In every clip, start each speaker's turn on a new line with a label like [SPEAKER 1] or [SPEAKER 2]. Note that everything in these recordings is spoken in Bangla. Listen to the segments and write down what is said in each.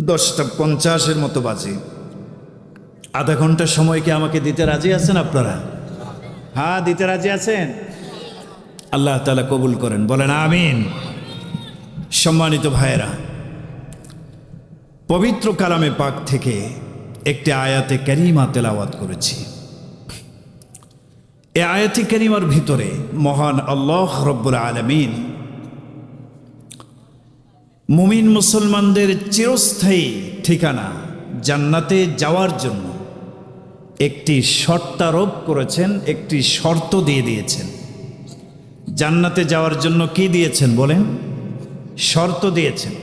[SPEAKER 1] 10:50 মতো বাজে। আধা ঘন্টা সময় কি আমাকে দিতে রাজি আছেন আপনারা? হ্যাঁ, দিতে রাজি আছেন? আল্লাহ তাআলা কবুল করেন, বলেন আমিন। সম্মানিত ভাইয়েরা, পবিত্র কালামে পাক থেকে একটি আয়াতে কারিমা তেলাওয়াত করেছি। এই আয়াতে কারিমার ভিতরে মহান আল্লাহ রব্বুল আলামিন মুমিন মুসলমানদের চিরস্থায়ী ঠিকানা জান্নাতে যাওয়ার জন্য একটি শর্তারোপ করেছেন, একটি শর্ত দিয়ে দিয়েছেন। জান্নাতে যাওয়ার জন্য কি দিয়েছেন বলেন? শর্ত দিয়েছেন।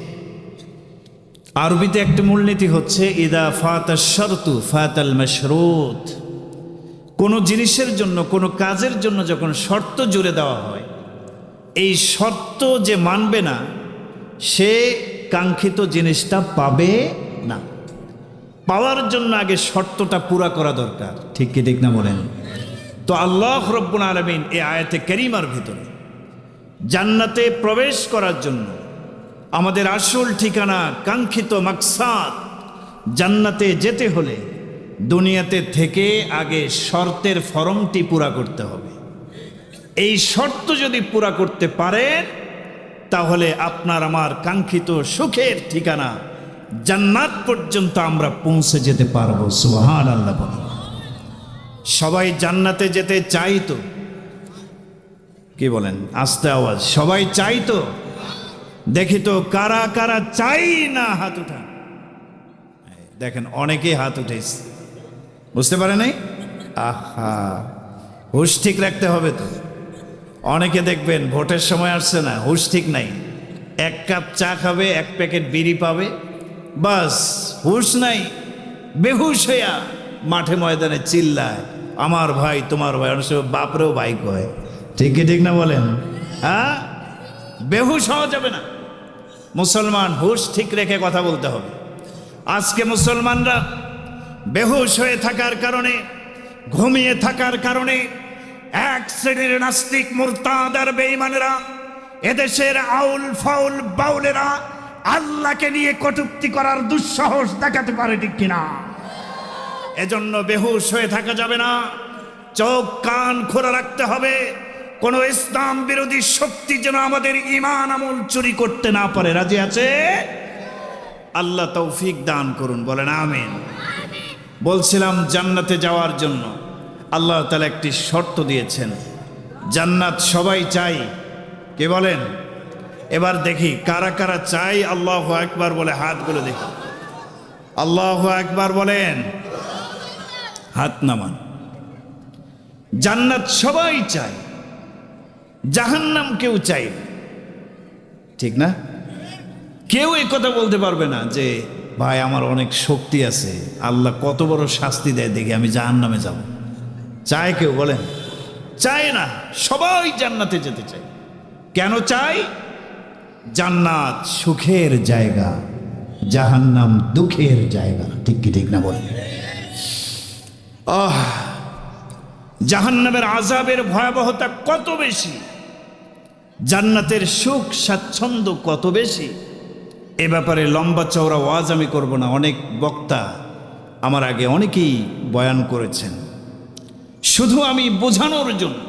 [SPEAKER 1] আরবিতে একটি মূলনীতি হচ্ছে ইদা ফাতাশ শর্তু ফাতাল মাশরুত। কোনো জিনিসের জন্য, কোনো কাজের জন্য যখন শর্ত জুড়ে দেওয়া হয়, এই শর্ত যে মানবে না সে কাঙ্ক্ষিত জিনিসটা পাবে না। পাওয়ার জন্য আগে শর্তটা পুরা করা দরকার, ঠিক কি ঠিক না বলেন? তো আল্লাহ রব্বুল আলামিন এই আয়াতে কারিমার ভিতরে জান্নাতে প্রবেশ করার জন্য আমাদের আসল ঠিকানা, কাঙ্ক্ষিত মাকসাদ, জান্নাতে যেতে হলে দুনিয়াতে থেকে আগে শর্তের ফরমটি পুরা করতে হবে। এই শর্ত যদি পুরা করতে পারেন তাহলে আপনার আমার কাঙ্ক্ষিত সুখের ঠিকানা জান্নাত পর্যন্ত আমরা পৌঁছে যেতে পারবো। সুবহানাল্লাহ। সবাই জান্নাতে যেতে চাই তো? কি বলেন? আস্তে আওয়াজ, সবাই চাই তো? দেখি তো কারা কারা চাই না, হাত উঠান। দেখেন অনেকেই হাত উঠেছে, বুঝতে পারে নাই। আহা, হুশ ঠিক রাখতে হবে তো। অনেকে দেখবেন ভোটের সময় আসছে না, হুশ ঠিক নাই। 1 কাপ চা খাবে, 1 প্যাকেট বিড়ি পাবে, বাস হুশ নাই। বেহুশ হইয়া মাঠে ময়দানে চিল্লায় আমার ভাই তোমার ভাই, অনেক সময় বাপরেও ভাই কয়, ঠিক কি ঠিক না বলেন? হ্যাঁ, বেহুশ হওয়া যাবে না। মুসলমান হুশ ঠিক রেখে কথা বলতে হবে। আজকে মুসলমানরা বেহুশ হয়ে থাকার কারণে, ঘুমিয়ে থাকার কারণে এক শ্রেণীর নাস্তিক মুরতাদ আর বেঈমানেরা, এদেশের আউল ফাউল বাউলেরা আল্লাহকে নিয়ে কটূক্তি করার দুঃসাহস দেখাতে পারে, ঠিক কিনা? এজন্য বেহুশ হয়ে থাকা যাবে না। চোখ কান খোলা রাখতে হবে। কোন ইসলাম বিরোধী শক্তি যেন আমাদের ঈমান আমল চুরি করতে না পারে। রাজি আছে? আল্লাহ তৌফিক দান করুন, বলেন আমিন। বলছিলাম জান্নাতে যাওয়ার জন্য আল্লাহ তাআলা একটি শর্ত দিয়েছেন। জান্নাত সবাই চাই, কে বলেন? এবার দেখি কারা কারা চাই আল্লাহু আকবার বলে হাতগুলো দেখি। আল্লাহু আকবার বলেন, হাত নামান। জান্নাত সবাই চাই, জাহান্নাম কেউ চাই না, ঠিক না? কেউ এই কথা বলতে পারবে না যে ভাই আমার অনেক শক্তি আছে, আল্লাহ কত বড় শাস্তি দেয় দেখি আমি জাহান্নামে যাব। চায় কেউ? বলেন চায় না। সবাই জান্নাতে যেতে চায়। কেন চাই? জান্নাত সুখের জায়গা, জাহান্নাম দুঃখের জায়গা, ঠিক কি ঠিক না বলেন? জাহান্নামের আযাবের ভয়াবহতা কত বেশি, জান্নাতের সুখ স্বাচ্ছন্দ্য কত বেশি, এ ব্যাপারে লম্বা চওড়া ওয়াজ আমি করব না। অনেক বক্তা আমার আগে অনেকেই বয়ান করেছেন। শুধু আমি বোঝানোর জন্য,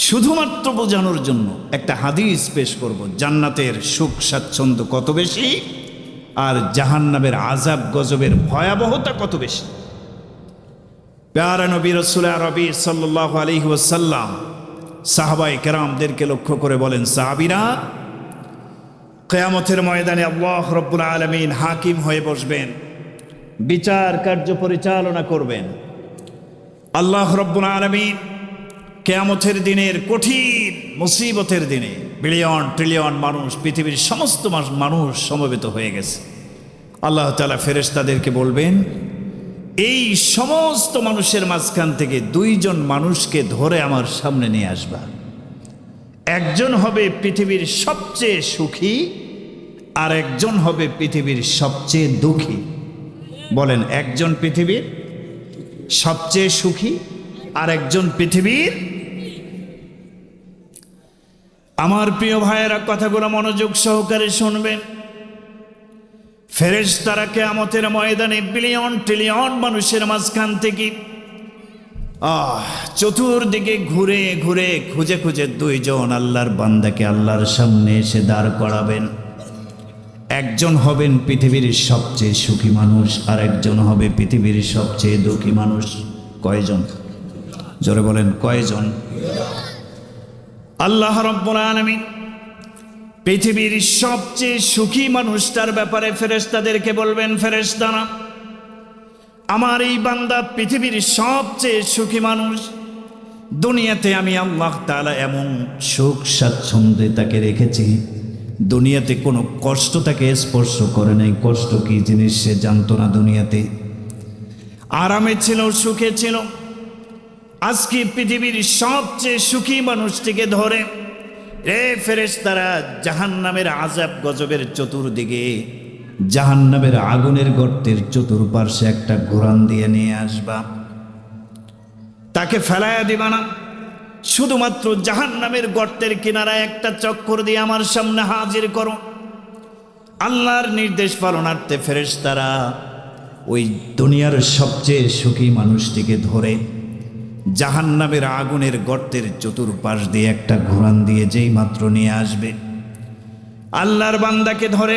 [SPEAKER 1] শুধুমাত্র বোঝানোর জন্য একটা হাদিস পেশ করব। জান্নাতের সুখ স্বাচ্ছন্দ্য কত বেশি আর জাহান্নামের আযাব গজবের ভয়াবহতা কত বেশি। প্যারা নবী রাসূল আরবি সাল্লাল্লাহু আলাইহি ওয়াসাল্লাম সাহাবায়ে কেরামদেরকে লক্ষ্য করে বলেন, সাহাবীরা, কিয়ামতের ময়দানে আল্লাহ রব্বুল আলামিন হাকিম হয়ে বসবেন, বিচার কার্য পরিচালনা করবেন। আল্লাহ রব্বুল আলামিন কিয়ামতের দিনের কঠিন মুসিবতের দিনে বিলিয়ন ট্রিলিয়ন মানুষ, পৃথিবীর সমস্ত মানুষ সমবেত হয়ে গেছে। আল্লাহ তাআলা ফেরেশতাদেরকে বলবেন, এই সমস্ত মানুষের মাঝখান থেকে 2 জন মানুষকে ধরে আমার সামনে নিয়ে আসবা। একজন হবে পৃথিবীর সবচেয়ে সুখী আর একজন হবে পৃথিবীর সবচেয়ে দুঃখী। বলেন, একজন পৃথিবীর সবচেয়ে সুখী আর একজন পৃথিবীর। আমার প্রিয় ভাইয়েরা, কথাগুলো মনোযোগ সহকারে শুনবেন। ফেরেশতারা কিয়ামতের ময়দানে বিলিয়ন ট্রিলিয়ন মানুষের মাঝখান থেকে চতুর্দিকে ঘুরে ঘুরে খুঁজে খুঁজে দুইজন আল্লাহর বান্দাকে আল্লাহর সামনে এসে দাঁড় করাবেন। একজন হবেন পৃথিবীর সবচেয়ে সুখী মানুষ, আর একজন হবে পৃথিবীর সবচেয়ে দুঃখী মানুষ। কয়জন? জোরে বলেন, কয়জন? আল্লাহ রাব্বুল আলামিন পৃথিবীর সবচেয়ে সুখী মানুষটার ব্যাপারে ফেরেশতাদেরকে বলবেন, ফেরেশতারা, আমার এই বান্দা পৃথিবীর সবচেয়ে সুখী মানুষ। দুনিয়াতে আমি আল্লাহ তাআলা এমন সুখ স্বাচ্ছন্দ্যে তাকে রেখেছি, দুনিয়াতে কোনো কষ্ট তাকে স্পর্শ করে নাই। কষ্ট কি জিনিস সে জানতো না। দুনিয়াতে আরামে ছিল, সুখে ছিল। আজকে পৃথিবীর সবচেয়ে সুখী মানুষটিকে ধরে রে ফেরেশতারা জাহান্নামের আযাব গজবের চতুর্দিকে, জাহান্নামের আগুনের গর্তের চতুর্পার্শ্বে একটা ঘোরান দিয়ে নিয়ে আসবা। তাকে ফেলাইয়া দিবা না, শুধুমাত্র জাহান্নামের গর্তের কিনারায় একটা চক্কর দিয়ে আমার সামনে হাজির করো। আল্লাহর নির্দেশ পালনার্থে ফেরেশতারা ওই দুনিয়ার সবচেয়ে সুখী মানুষটিকে ধরে জাহান্নামের আগুনের গর্তের চতুর্পাশ দিয়ে একটা ঘোরান দিয়ে যেই মাত্র নিয়ে আসবে, আল্লাহর বান্দাকে ধরে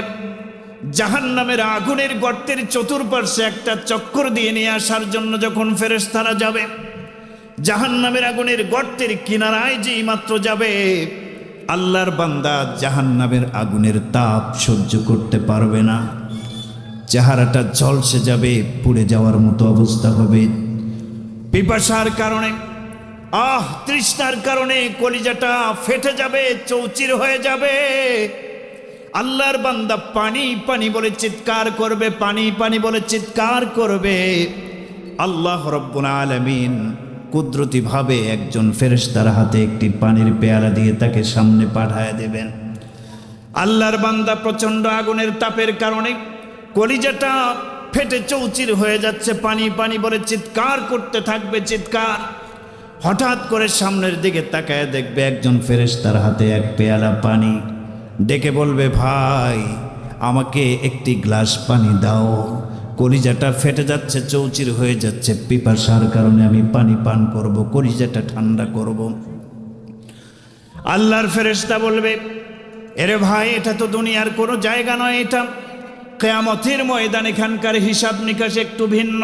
[SPEAKER 1] জাহান্নামের আগুনের গর্তের চতুর্পাশে একটা চক্কর দিয়ে নিয়ে আসার জন্য যখন ফেরেশতারা যাবে, জাহান্নামের আগুনের গর্তের কিনারায় যেই মাত্র যাবে, আল্লাহর বান্দা জাহান্নামের আগুনের তাপ সহ্য করতে পারবে না। চেহারাটা ঝলসে যাবে, পুড়ে যাওয়ার মতো অবস্থা হবে। পিপাসার কারণে, তৃষ্ণার কারণে কলিজাটা ফেটে যাবে, চৌচির হয়ে যাবে। আল্লাহর বান্দা পানি পানি বলে চিৎকার করবে, পানি পানি বলে চিৎকার করবে। আল্লাহ রাব্বুল আলামিন কুদরতিভাবে একজন ফেরেশতার হাতে একটি পানির পেয়ালা দিয়ে তাকে সামনে পাঠায় দেবেন। আল্লাহর বান্দা প্রচণ্ড আগুনের তাপের কারণে কলিজাটা ফেটে চৌচির হয়ে যাচ্ছে, পানি পানি বলে চিৎকার করতে থাকবে, চিৎকার। হঠাৎ করে সামনের দিকে তাকায় দেখবে একজন ফেরেশতার হাতে এক পেয়ালা পানি। ডেকে বলবে, ভাই আমাকে একটি গ্লাস পানি দাও, কলিজাটা ফেটে যাচ্ছে, চৌচির হয়ে যাচ্ছে, পিপাসার কারণে আমি পানি পান করব, কলিজাটা ঠান্ডা করব। আল্লাহর ফেরেশতা বলবে, এরে ভাই, এটা তো দুনিয়ার কোনো জায়গা নয়, এটা কিয়ামতের ময়দান। এখানকার হিসাব নিকাশ একটু ভিন্ন।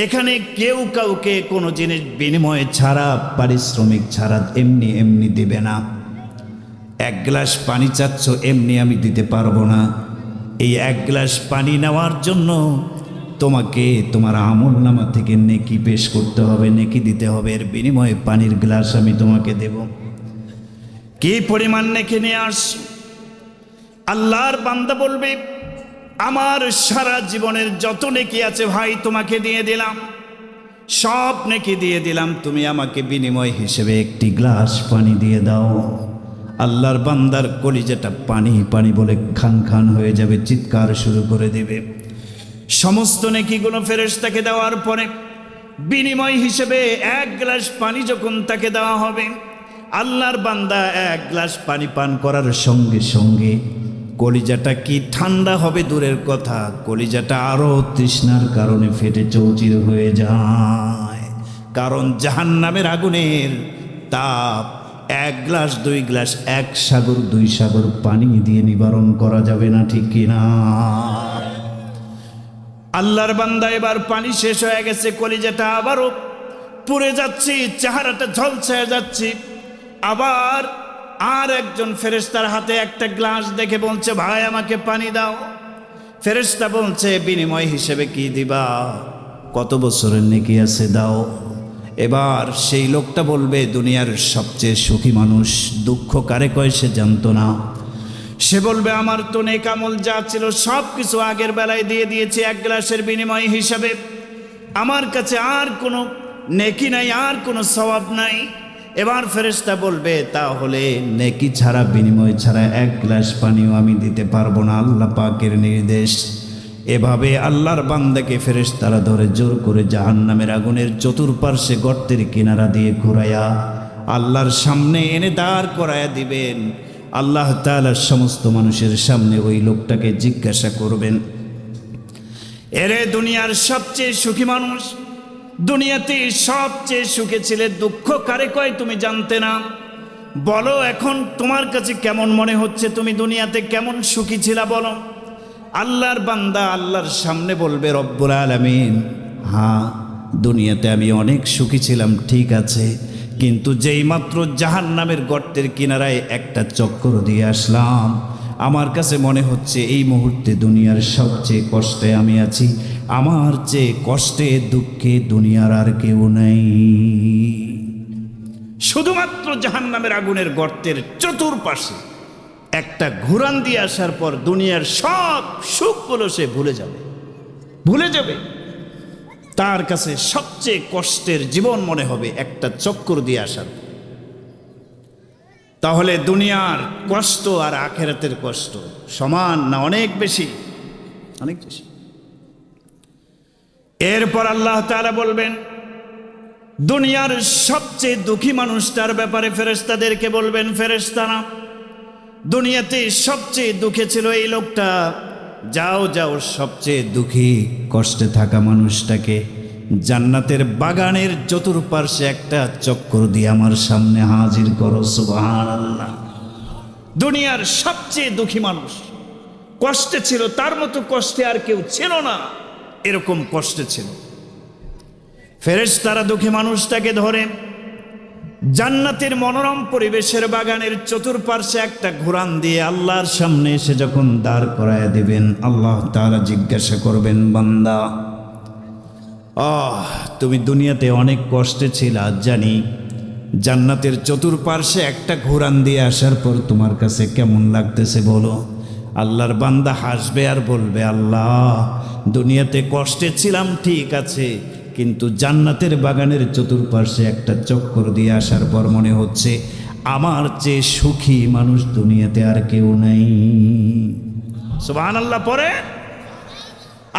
[SPEAKER 1] এখানে কেউ কাউকে কোনো জিনিস বিনিময়ে ছাড়া, পারিশ্রমিক ছাড়া এমনি এমনি দিবে না। এক গ্লাস পানি চাচ্ছ, এমনি আমি দিতে পারবো না। এই এক গ্লাস পানি নেওয়ার জন্য তোমাকে তোমার আমলনামা থেকে নেকি পেশ করতে হবে, নেকি দিতে হবে। এর বিনিময়ে পানির গ্লাস আমি তোমাকে দেব। কি পরিমাণ নেকি নিয়ে আস? আল্লাহর বান্দা বলবে, আমার সারা জীবনের যত নেকি আছে ভাই তোমাকে দিয়ে দিলাম, সব নেকি দিয়ে দিলাম, তুমি আমাকে বিনিময় হিসেবে একটি গ্লাস পানি দিয়ে দাও। আল্লাহর বান্দার কলিজাটা পানি পানি বলে খান খান হয়ে যাবে, চিৎকার শুরু করে দেবে। সমস্ত নেকিগুলো ফেরেশতাকে দেওয়ার পরে বিনিময় হিসেবে এক গ্লাস পানি যখন তাকে দেওয়া হবে, আল্লাহর বান্দা এক গ্লাস পানি পান করার সঙ্গে সঙ্গে কলিজাটা কি ঠান্ডা হবে দূরের কথা, কলিজাটা আরো তৃষ্ণার কারণে ফেটে চৌচির হয়ে যায়। কারণ জাহান্নামের আগুনের তাপ এক গ্লাস, দুই গ্লাস, এক সাগর, দুই সাগর পানি দিয়ে নিবারণ করা যাবে না, ঠিক কিনা? আল্লাহর বান্দা এবার পানি শেষ হয়ে গেছে, কলিজাটা আবারও পুড়ে যাচ্ছে, চেহারাটা ঝলসে যাচ্ছে। আবার আর একজন ফেরেশতার হাতে একটা গ্লাস দেখে বলছে, ভাই আমাকে পানি দাও। ফেরেশতা বলছে, বিনিময় হিসেবে কি দিবা? কত বছরের নেকি আছে দাও। এবার সেই লোকটা বলবে, দুনিয়ার সবচেয়ে সুখী মানুষ, দুঃখ কারে কয় সে জানতো না। সে বলবে, আমার তো নেক আমল যা ছিল সব কিছু আগের বেলায় দিয়ে দিয়েছি এক গ্লাসের বিনিময় হিসাবে, আমার কাছে আর কোনো নেকি নাই, আর কোনো সওয়াব নাই। এবার ফেরেশতা বলবে, তাহলে নেকি ছাড়া, বিনিময় ছাড়া এক গ্লাস পানিও আমি দিতে পারবো না, আল্লাহ পাকের নির্দেশ। এভাবে আল্লাহর বান্দাকে ফেরেশতারা ধরে জোর করে জাহান্নামের আগুনের চতুর্পার্শ্বে গর্তের কিনারা দিয়ে ঘুরাইয়া আল্লাহর সামনে এনে দাঁড় করাইয়া দিবেন। আল্লাহ তাআলা সমস্ত মানুষের সামনে ওই লোকটাকে জিজ্ঞাসা করবেন, এরে দুনিয়ার সবচেয়ে সুখী মানুষ, দুনিয়াতে সবচেয়ে সুখে ছিলে, দুঃখ কারে কয় তুমি জানতে না? বলো এখন তোমার কাছে কেমন মনে হচ্ছে, তুমি দুনিয়াতে কেমন সুখী ছিলা বলো? আল্লাহর বান্দা আল্লাহর সামনে বলবে, রব্বুল আলামিন, হ্যাঁ দুনিয়াতে আমি অনেক সুখী ছিলাম, ঠিক আছে, কিন্তু যেই মাত্র জাহান্নামের গর্তের কিনারায় একটা চক্কর দিয়ে আসলাম, আমার কাছে মনে হচ্ছে এই মুহূর্তে দুনিয়ার সবচেয়ে কষ্টে আমি আছি, আমার চেয়ে কষ্টে দুঃখে দুনিয়ার আর কেউ নেই। শুধুমাত্র জাহান্নামের আগুনের গর্তের চতুর্পাশে একটা ঘুরান দিয়ে আসার পর দুনিয়ার সব সুখগুলো সে ভুলে যাবে। তার কাছে সবচেয়ে কষ্টের জীবন মনে হবে একটা চক্কর দিয়ে আসার। তাহলে দুনিয়ার কষ্ট আর আখেরাতের কষ্ট সমান না অনেক বেশি? অনেক বেশি। এরপর আল্লাহ তাআলা বলবেন, দুনিয়ার সবচেয়ে দুঃখী মানুষটার ব্যাপারে ফেরেশতাদেরকে বলবেন, ফেরেশতারা দুনিয়াতে সবচেয়ে দুঃখে ছিল এই লোকটা, যাও যাও সবচেয়ে দুঃখী কষ্টে থাকা মানুষটাকে জান্নাতের বাগানের চতুর্পার্শ্বে একটা চক্কর দিয়ে আমার সামনে হাজির করো। সুবহানাল্লাহ। দুনিয়ার সবচেয়ে দুঃখী মানুষ কষ্টে ছিল, তার মতো কষ্টে আর কেউ ছিল না, এরকম কষ্টে ছিল। ফেরেশতারা দুঃখী মানুষটাকে ধরে জান্নাতের মনোরম পরিবেশের বাগানের চতুর্পার্শ্বে একটা ঘুরান দিয়ে আল্লাহর সামনে এসে যখন দাঁড় করায় দিবেন, আল্লাহ তাআলা জিজ্ঞাসা করবেন, বান্দা তুমি দুনিয়াতে অনেক কষ্টে ছিলা জানি, জান্নাতের চতুর্পার্শ্বে একটা ঘুরান দিয়ে আসার পর তোমার কাছে কেমন লাগতেছে বলো? আল্লাহর বান্দা হাসবে আর বলবে, আল্লাহ দুনিয়াতে কষ্টে ছিলাম ঠিক আছে, কিন্তু জান্নাতের বাগানের চতুর্পার্শ্বে একটা চক্কর দিয়ে আসার পর মনে হচ্ছে আমার চেয়ে সুখী মানুষ দুনিয়াতে আর কেউ নেই। সুবহানাল্লাহ। পরে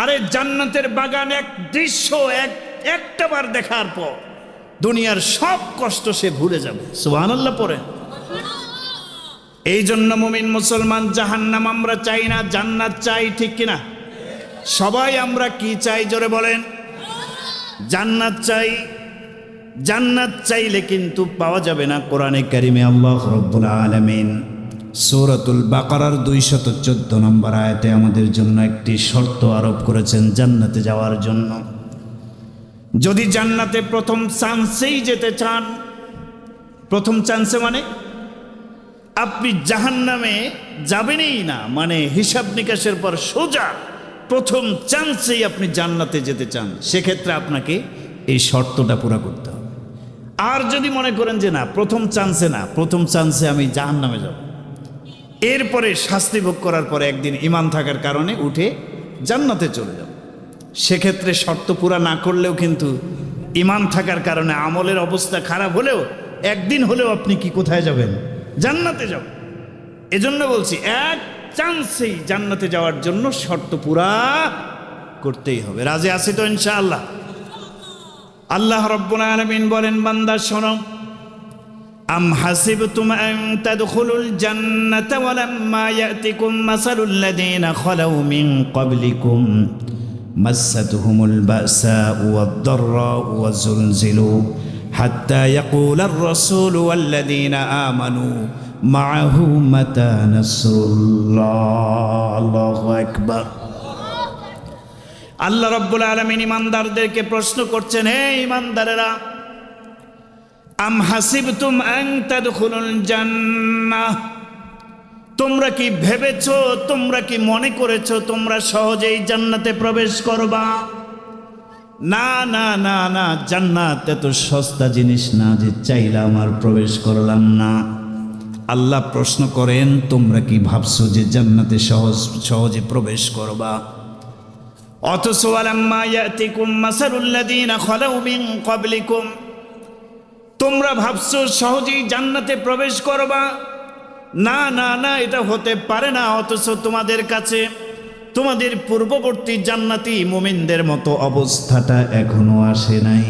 [SPEAKER 1] আরে জান্নাতের বাগান এক দৃশ্য একটাবার দেখার পর দুনিয়ার সব কষ্ট সে ভুলে যাবে। সুবহানাল্লাহ। পরে এই জন্য মুমিন মুসলমান জাহান্নাম আমরা চাই না, জান্নাত চাই, ঠিক কিনা? সবাই আমরা কি চাই জোরে বলেন? জান্নাত চাই। জান্নাত চাইলে কিন্তু পাওয়া যাবে না। কোরআনে কারিমে আল্লাহ রাব্বুল আলামিন সূরাতুল বাকারার 214 নম্বর আয়াতে আমাদের জন্য একটি শর্ত আরোপ করেছেন জান্নাতে যাওয়ার জন্য। যদি জান্নাতে প্রথম চান্সেই যেতে চান, প্রথম চান্সে মানে আপনি জাহান্নামে যাবেনই না, মানে হিসাব নিকাশের পর সোজা প্রথম চান্সেই আপনি জান্নাতে যেতে চান, সেক্ষেত্রে আপনাকে এই শর্তটা পুরা করতে হবে। আর যদি মনে করেন যে না প্রথম চান্সে না, প্রথম চান্সে আমি জাহান্নামে যাব, এরপরে শাস্তি ভোগ করার পরে একদিন ঈমান থাকার কারণে উঠে জান্নাতে চলে যাব, সেক্ষেত্রে শর্ত পুরা না করলেও কিন্তু ঈমান থাকার কারণে আমলের অবস্থা খারাপ হলেও একদিন হলেও আপনি কি কোথায় যাবেন? জান্নাতে যাবেন। এজন্য বলছি এক চান্সেই জান্নাতে যাওয়ার জন্য শর্ত পুরা করতেই হবে। রাজি আছি তো ইনশাআল্লাহ? আল্লাহ রাব্বুল আলামিন বলেন, বান্দা শোনো, আম হাসিবতুম আন তাদখুলুল জান্নাতা ওয়া লাম্মা ইয়াতিকুম মাসালুল লাযীনা খালাউ মিন ক্বাবলিকুম মাসাতহুমুল বাসাউ ওয়াদ-দাররাউ ওয়া যুলজিলু হাত্তা ইয়াকুলার রাসূলু ওয়াল লাযীনা আমানু মাআহু মাতা নাসরুল্লাহ। আল্লাহু আকবার। আল্লাহ রাব্বুল আলামিন ইমানদারদেরকে প্রশ্ন করছেন, হে ইমানদারেরা, আম হাসিবতুম আন তাদখুলুল জান্নাহ, তোমরা কি ভেবেছো, তোমরা কি মনে করেছো তোমরা সহজেই জান্নাতে প্রবেশ করবা? না না না না, জান্নাত এত সস্তা জিনিস না যে চাইলাম আর প্রবেশ করলাম না। আল্লাহ প্রশ্ন করেন, তোমরা কি ভাবছো যে জান্নাতে সহজে প্রবেশ করবা? অথচ ওয়ালাম্মা ইয়াতিকুম মাসালুল লাযীনা খালাউ মিন ক্বাবলিকুম, তোমরা ভাবছো সহজেই জান্নাতে প্রবেশ করবা? না না না, এটা হতে পারে না। অথচ তোমাদের কাছে তোমাদের পূর্ববর্তী জান্নাতি মুমিনদের মতো অবস্থাটা এখনো আসে নাই।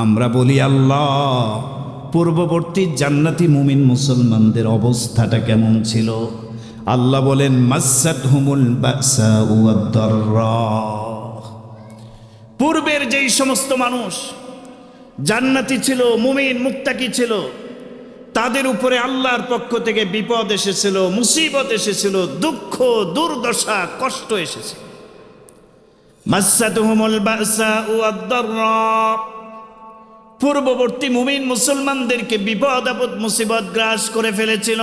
[SPEAKER 1] আমরা বলি, আল্লাহ পূর্ববর্তী জান্নাতি মুমিন মুসলমানদের অবস্থাটা কেমন ছিল? আল্লাহ বলেন মাসাতহুমুল বাসা ওয়াদ-দাররা। পূর্বের যেই সমস্ত মানুষ জান্নাতি ছিল, মুমিন মুত্তাকি ছিল, তাদের উপরে আল্লাহর পক্ষ থেকে বিপদ এসেছিল, মুসিবত এসেছিল, দুঃখ দুর্দশা কষ্ট এসেছে। মাসাতহুমুল বাসা ওয়াদ-দাররা, পূর্ববর্তী মুমিন মুসলমানদেরকে বিপদ আপদ মুসিবত গ্রাস করে ফেলেছিল।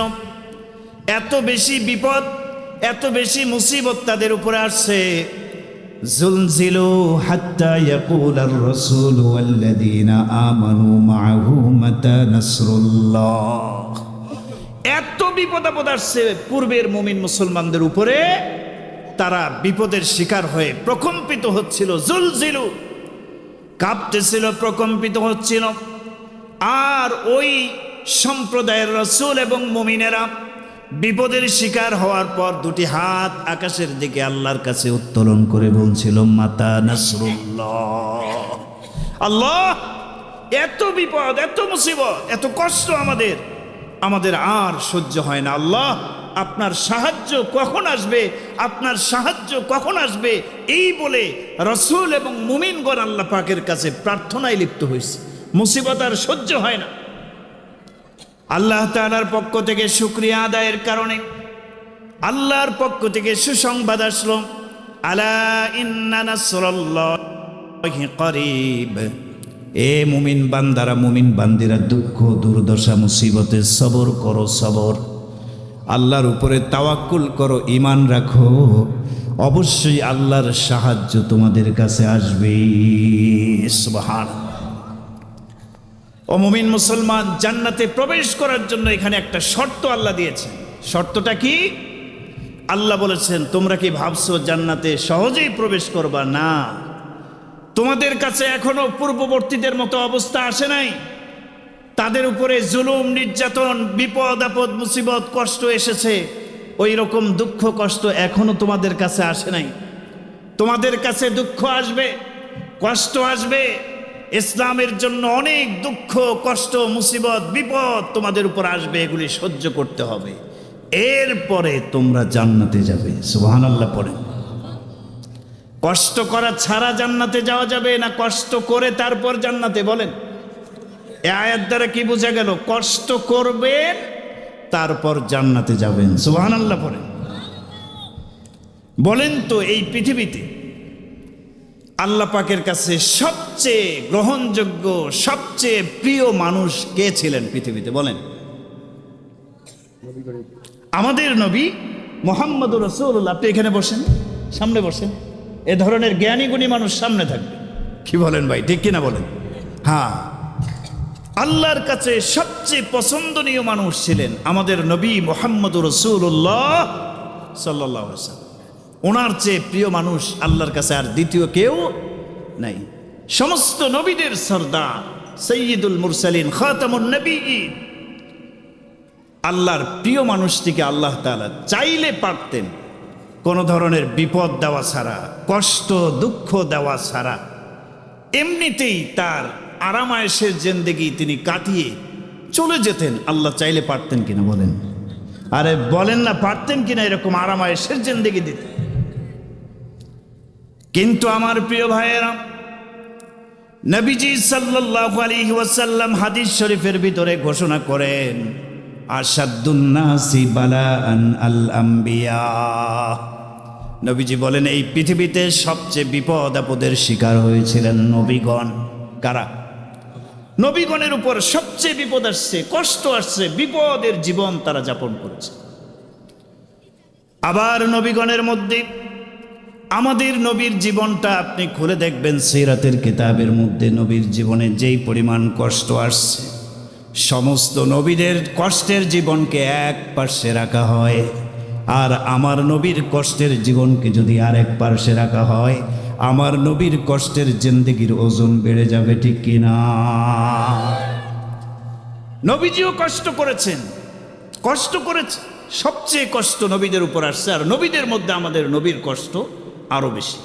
[SPEAKER 1] এত বেশি বিপদ, এত বেশি মুসিবত তাদের উপরে আসছে। জুলজিলু হাত্তা ইয়াকুলার রাসূল ওয়াল্লাযীনা আমানু মাআহু মাতা নাসরুল্লাহ। এত বিপদ আপদ আসছে পূর্বের মুমিন মুসলমানদের উপরে, তারা বিপদের শিকার হয়ে প্রকম্পিত হচ্ছিল। জুলজিলু, কাঁপতেছিল, প্রকম্পিত হচ্ছিল। আর ওই সম্প্রদায়ের রাসূল এবং মুমিনেরা বিপদের শিকার হওয়ার পর দুটি হাত আকাশের দিকে আল্লাহর কাছে উত্তোলন করে বলছিল মাতা নাসরুল্লাহ। আল্লাহ, এত বিপদ, এত মুসিবত, এত কষ্ট আমাদের আর সহ্য হয় না। আল্লাহ, আপনার সাহায্য কখন আসবে, আপনার সাহায্য কখন আসবে, এই বলে রাসূল এবং মুমিনগণ আল্লাহ পাকের কাছে প্রার্থনায় লিপ্ত হয়েছে। মুসিবত আর সহ্য হয় না। আল্লাহ তাআলার পক্ষ থেকে শুকরিয়া আদায়ের কারণে আল্লাহর পক্ষ থেকে সুসংবাদ আসলো, আলা ইন্না নাসরাল্লাহি করিব। এ মুমিন বান্দারা, মুমিন বান্দিরা, দুঃখ দুর্দশা মুসিবতে সবর করো, সবর। আল্লাহর উপরে তাওয়াক্কুল করো, ঈমান রাখো, অবশ্যই আল্লাহর সাহায্য তোমাদের কাছে আসবে। সুবহানাল্লাহ। ও মুমিন মুসলমান, জান্নাতে প্রবেশ করার জন্য এখানে একটা শর্ত আল্লাহ দিয়েছেন। শর্তটা কি? আল্লাহ বলেছেন, তোমরা কি ভাবছো জান্নাতে সহজেই প্রবেশ করবা? না, তোমাদের কাছে এখনো পূর্ববর্তীদের মতো অবস্থা আসে নাই। তাদের উপরে জুলুম, নির্যাতন, বিপদ আপদ মুসিবত কষ্ট এসেছে। ওই রকম দুঃখ কষ্ট এখনো তোমাদের কাছে আসে নাই। তোমাদের কাছে দুঃখ আসবে, কষ্ট আসবে। ইসলামের জন্য অনেক দুঃখ কষ্ট মুসিবত বিপদ তোমাদের উপর আসবে, এগুলি সহ্য করতে হবে। এরপরে তোমরা জান্নাতে যাবে। সুবহানাল্লাহ পড়েন। কষ্ট করা ছাড়া জান্নাতে যাওয়া যাবে না, কষ্ট করে তারপর জান্নাতে? বলেন, এ আয়াত দ্বারা কি বোঝা গেল? কষ্ট করবেন তারপর জান্নাতে যাবেন। সুবহানাল্লাহ পড়েন। বলেন তো, এই পৃথিবীতে আল্লাহ পাকের কাছে সবচেয়ে গ্রহণযোগ্য, সবচেয়ে প্রিয় মানুষ কে ছিলেন পৃথিবীতে? বলেন। আমাদের নবী মুহাম্মদুর রাসূলুল্লাহ। আপনি এখানে বসেন, সামনে বসেন, এ ধরনের জ্ঞানী গুণী মানুষ সামনে থাকবে। কি বলেন ভাই, ঠিক কিনা বলেন? হ্যাঁ, আল্লাহর কাছে সবচেয়ে পছন্দনীয় মানুষ ছিলেন আমাদের নবী মুহাম্মদুর রাসূলুল্লাহ সাল্লাল্লাহু আলাইহি ওয়াসাল্লাম। ওনার চেয়ে প্রিয় মানুষ আল্লাহর কাছে আর দ্বিতীয় কেউ নাই। সমস্ত নবীদের সরদার, সাইয়্যিদুল মুরসালিন, খাতামুন নবিয়্যিন, আল্লাহর প্রিয় মানুষটিকে আল্লাহ তাআলা চাইলে পারতেন কোনো ধরনের বিপদ দেওয়া ছাড়া, কষ্ট দুঃখ দেওয়া ছাড়া, এমনিতেই তার আরামায়েশের জিন্দেগি তিনি কাটিয়ে চলে যেতেন। আল্লাহ চাইলে পারতেন কিনা বলেন? আরে বলেন না, পারতেন কিনা এরকম আরামায়েশের জিন্দেগি দিতে? কিন্তু আমার প্রিয় ভাইয়েরা, নবীজি সাল্লাল্লাহু আলাইহি ওয়াসাল্লাম হাদিস শরীফের ভিতরে ঘোষণা করেন, আশাদ্দুন নাসি বালাআন আল আম্বিয়া। নবীজি বলেন, এই পৃথিবীতে সবচেয়ে বিপদ আপদের শিকার হয়েছিলেন নবীগণ। কারা? নবীগণের উপর সবচেয়ে বিপদ আসছে, কষ্ট আসছে, বিপদের জীবন তারা যাপন করেছে। আবার নবীগণের মধ্যে আমাদের নবীর জীবনটা আপনি খুলে দেখবেন, সিরাতের কিতাবের মধ্যে নবীর জীবনে যেই পরিমাণ কষ্ট আসছে, সমস্ত নবীদের কষ্টের জীবনকে এক পার্শ্বে রাখা হয়, আর আমার নবীর কষ্টের জীবনকে যদি আরেক পার্শ্বে রাখা হয়, আমার নবীর কষ্টের জিন্দেগির ওজন বেড়ে যাবে, ঠিক কিনা? নবীজিও কষ্ট করেছেন, কষ্ট করেছে, সবচেয়ে কষ্ট নবীদের উপর আসছে, আর নবীদের মধ্যে আমাদের নবীর কষ্ট আরো বেশি।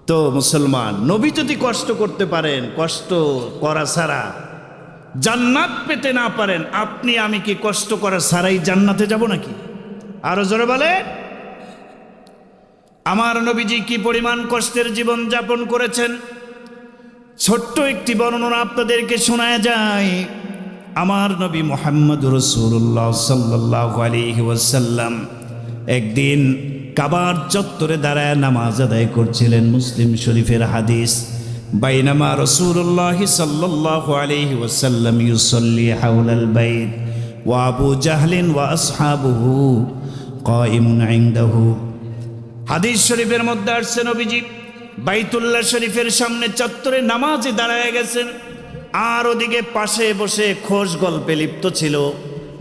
[SPEAKER 1] তো মুসলমান, নবী যদি কষ্ট করতে পারেন, কষ্ট করা ছাড়া জান্নাত পেতে না পারেন, আপনি আমি কি কষ্ট করা ছাড়াই জান্নাতে যাব নাকি? আরো জোরে বলে। আমার নবীজি কি পরিমাণ কষ্টের জীবন যাপন করেছেন, ছোট্ট একটি বর্ণনা আপনাদেরকে শোনায় যায়। আমার নবী মুহাম্মদ রাসূলুল্লাহ সাল্লাল্লাহু আলাইহি ওয়াসাল্লাম একদিন কাবার চত্বরে দাঁড়ায় নামাজ আদায় করছিলেন। মুসলিম শরীফের হাদিস। বাইনামা রাসূলুল্লাহ সাল্লাল্লাহু আলাইহি ওয়াসাল্লাম ইউসাল্লি হাওলাল বাইত ওয়া আবু জাহলিন ওয়া আসহাবুহু কায়িমুন ইনদাহু। হাদিস শরীফের মধ্যে আসছে নবীজি বাইতুল্লাহ শরীফের সামনে চত্বরে নামাজে দাঁড়ায় গেছেন, আর ওদিকে পাশে বসে খোশ গল্পে লিপ্ত ছিল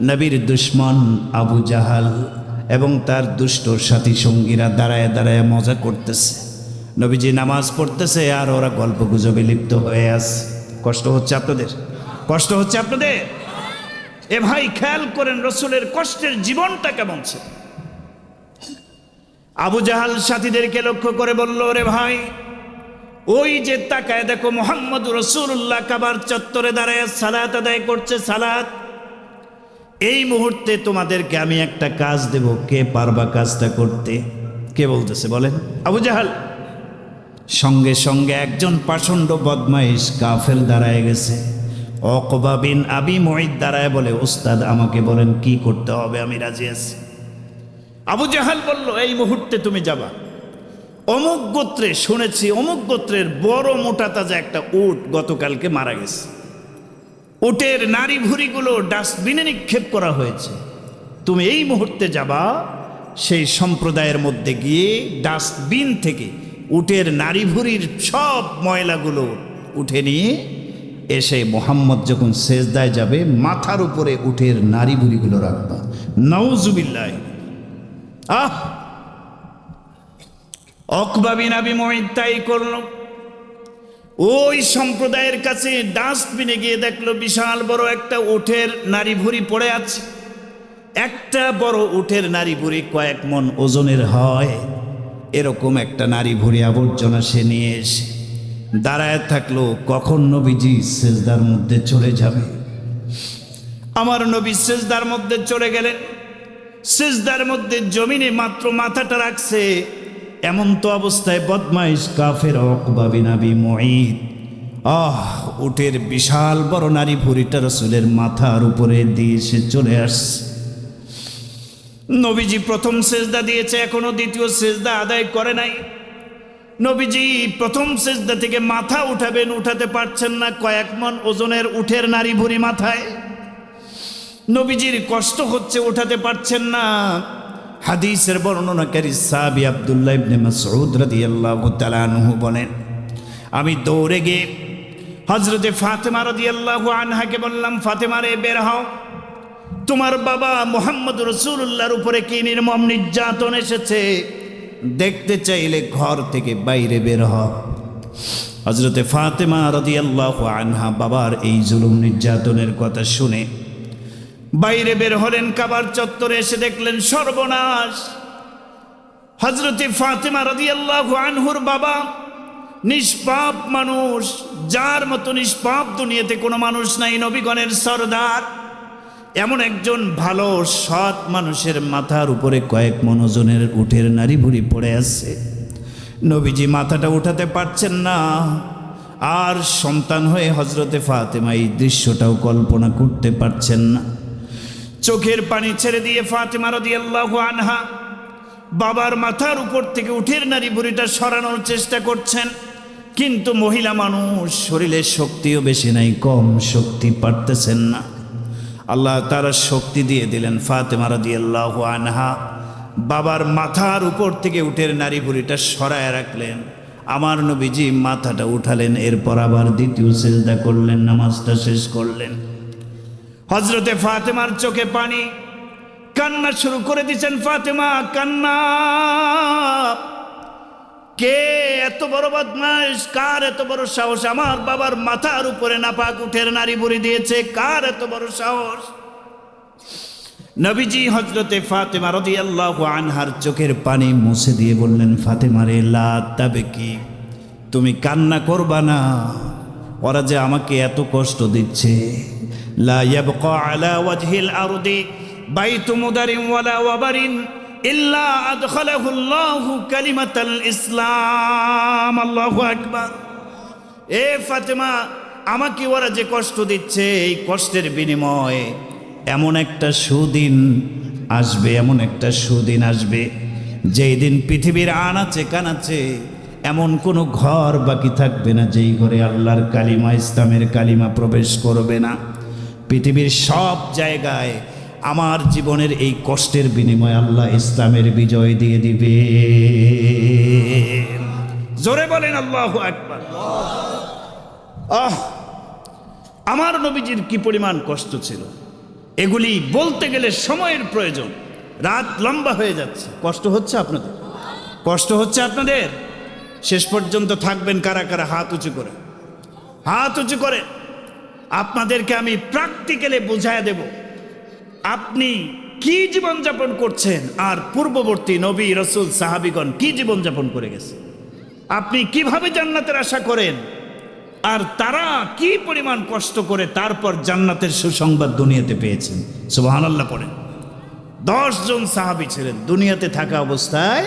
[SPEAKER 1] নবীর দুশমন আবু জাহাল এবং তার দুষ্ট সাথী সঙ্গীরা দাঁড়ায় দাঁড়ায় মজা করতেছে। নবীজি নামাজ পড়তেছে আর ওরা গল্প গুজবে লিপ্ত হয়ে আছে। কষ্ট হচ্ছে আপনাদের? কষ্ট হচ্ছে আপনাদের? এ ভাই খেয়াল করেন রসুলের কষ্টের জীবনটা কেমন ছিল। আবু জাহাল সাথীদেরকে লক্ষ্য করে বলল, রে ভাই, ওই যে তাকায় দেখো মুহাম্মদ রাসূলুল্লাহ কাবার চত্বরে দাঁড়ায় সালাত আদায় করছে। সালাত এই মুহূর্তে তোমাদেরকে আমি একটা কাজ দেব, কে পারবা কাজটা করতে? কে বলতেছে বলেন? আবু জাহাল। সঙ্গে সঙ্গে একজন পাষণ্ড বদমাইশ কাফের দাঁড়ায় গেছে। উকবা বিন আবি মুঈত দাঁড়ায় বলে, ওস্তাদ আমাকে বলেন কি করতে হবে, আমি রাজি আছি। আবু জাহাল বলল, এই মুহূর্তে তুমি যাবা অমুক গোত্রে, শুনেছি অমুক গোত্রের বড় মোটা তাজা একটা উট গতকালকে মারা গেছে, উটের নারী ভুঁড়িগুলো ডাস্টবিনে নিক্ষেপ করা হয়েছে। তুমি এই মুহূর্তে যাবা, সেই সম্প্রদায়ের মধ্যে গিয়ে ডাস্টবিন থেকে উটের নারী ভুঁড়ির সব ময়লাগুলো উঠে নিয়ে এসে মুহাম্মদ যখন সেজদায় যাবে মাথার উপরে উটের নারী ভুঁড়িগুলো রাখবা। নাউজুবিল্লাহ। উকবা বিন আবি মুঈত তাই করল। ওই সম্প্রদায়ের কাছে ডাস্টবিনে গিয়ে দেখলো বিশাল বড় একটা উটের নারী ভুঁড়ি পড়ে আছে। একটা বড় উটের নারী ভুঁড়ি কয়েক মণ ওজনের হয়, এরকম একটা নারী ভুঁড়ি আবর্জনা সে নিয়ে এসে দাঁড়ায় থাকলো, কখন নবীজি সেজদার মধ্যে চলে যাবে। আমার নবী সেজদার মধ্যে চলে গেলেন। সেজদার মধ্যে জমিনে মাত্র মাথাটা রাখছে, এমন তো অবস্থায় বদমাইশ কাফের উকবা বিন আবি মুঈত উটের বিশাল বড় নারী ভুঁড়িটা রাসূলের মাথার উপরে দিয়ে সে চলে আসছে। নবীজি প্রথম সেজদা দিয়েছে, এখনো দ্বিতীয় সেজদা আদায় করে নাই। নবীজি প্রথম সেজদা থেকে মাথা উঠাবেন, উঠাতে পারছেন না, কয়েক মণ ওজনের উটের নারী ভুঁড়ি মাথায়। নবীজির কষ্ট হচ্ছে, উঠাতে পারছেন না। হাদিসের বর্ণনাকারী সাহাবী আব্দুল্লাহ ইবনে মাসউদ রাদিয়াল্লাহু তাআলা আনহু বলেন, আমি দৌড়ে গিয়ে হযরতে ফাতেমা রাদিয়াল্লাহু আনহাকে বললাম, ফাতেমা রে, বের হও, তোমার বাবা মুহাম্মদ রাসূলুল্লাহর উপরে কি নির্মম নির্যাতন এসেছে, দেখতে চাইলে ঘর থেকে বাইরে বের হও। হযরতে ফাতেমা রাদিয়াল্লাহু আনহা বাবার এই জুলুম নির্যাতনের কথা শুনে বাইরে বের হলেন। কাবার চত্বরে এসে দেখলেন সর্বনাশ। হযরতে ফাতেমা রাদিয়াল্লাহু আনহুর বাবা নিষ্পাপ মানুষ, যার মতো নিষ্পাপ দুনিয়াতে কোনো মানুষ নাই, নবীগণের সরদার, এমন একজন ভালো সৎ মানুষের মাথার উপরে কয়েক মণ ওজনের উটের নারী ভুঁড়ি পড়ে আছে। নবীজি মাথাটা উঠাতে পারছেন না। আর সন্তান হয়ে হযরতে ফাতেমা এই দৃশ্যটাও কল্পনা করতে পারছেন না। চোখের পানি ছেড়ে দিয়ে ফাতেমা রাদিয়াল্লাহু আনহা বাবার মাথার উপর থেকে উটের নারী ভুঁড়িটা সরানোর চেষ্টা করছেন, কিন্তু মহিলা মানুষ, শরীরের শক্তিও বেশি নাই, কম শক্তি, পারতেছেন না। আল্লাহ তাআলা শক্তি দিয়ে দিলেন। ফাতেমা রাদিয়াল্লাহু আনহা বাবার মাথার উপর থেকে উটের নারী ভুঁড়িটা সরায় রাখলেন। আমার নবীজি মাথাটা উঠালেন, এরপর আবার দ্বিতীয় সিজদা করলেন, নামাজটা শেষ করলেন। হযরতে ফাতেমার চোখে পানি, কান্না শুরু করে দিয়েছেন। ফাতেমা কান্না, কে এত বড় বদমাইশ, কার এত বড় সাহস আমার বাবার মাথার উপরে নাপাক উটের নারী ভুঁড়ি দিয়েছে, কার এত বড় সাহস? নবীজি হযরতে ফাতেমা রাদিয়াল্লাহু আনহার চোখের পানি মুছে দিয়ে বললেন, ফাতেমা রে, লা তাবকি, তুমি কান্না করবা না, ওরা যে আমাকে এত কষ্ট দিচ্ছে, লা ইয়াবকা আলা ওয়াজহিল আরদি বাইতু মুদারিন ওয়ালা ওয়াবারিন ইল্লা আদখালাহুল্লাহু কালিমাতাল ইসলাম। আল্লাহু আকবার। এ ফাতেমা, আমাকে ওরা যে কষ্ট দিচ্ছে, এই কষ্টের বিনিময়ে এমন একটা সুদিন আসবে, এমন একটা সুদিন আসবে যেই দিন পৃথিবীর আনাচে কানাচে এমন কোনো ঘর বাকি থাকবে না যেই ঘরে আল্লাহর কালিমা, ইসলামের কালিমা প্রবেশ করবে না। পৃথিবীর সব জায়গায় আমার জীবনের এই কষ্টের বিনিময়ে আল্লাহ ইসলামের বিজয় দিয়ে দিবে। জোরে বলেন আল্লাহু আকবার। আমার নবীজির কি পরিমাণ কষ্ট ছিল, এগুলি বলতে গেলে সময়ের প্রয়োজন, রাত লম্বা হয়ে যাচ্ছে। কষ্ট হচ্ছে আপনাদের? কষ্ট হচ্ছে আপনাদের? শেষ পর্যন্ত থাকবেন কারা কারা? হাত উঁচু করে, হাত উঁচু করে। আপনাদেরকে আমি প্র্যাকটিক্যালি বুঝায় দেব আপনি কি জীবনযাপন করছেন আর পূর্ববর্তী নবী রাসূল সাহাবীগণ কি জীবনযাপন করে গেছে। আপনি কিভাবে জান্নাতের আশা করেন আর তারা কি পরিমাণ কষ্ট করে তারপর জান্নাতের সুসংবাদ দুনিয়াতে পেয়েছেন। সুবহানাল্লাহ পড়েন। 10 জন সাহাবী ছিলেন, দুনিয়াতে থাকা অবস্থায়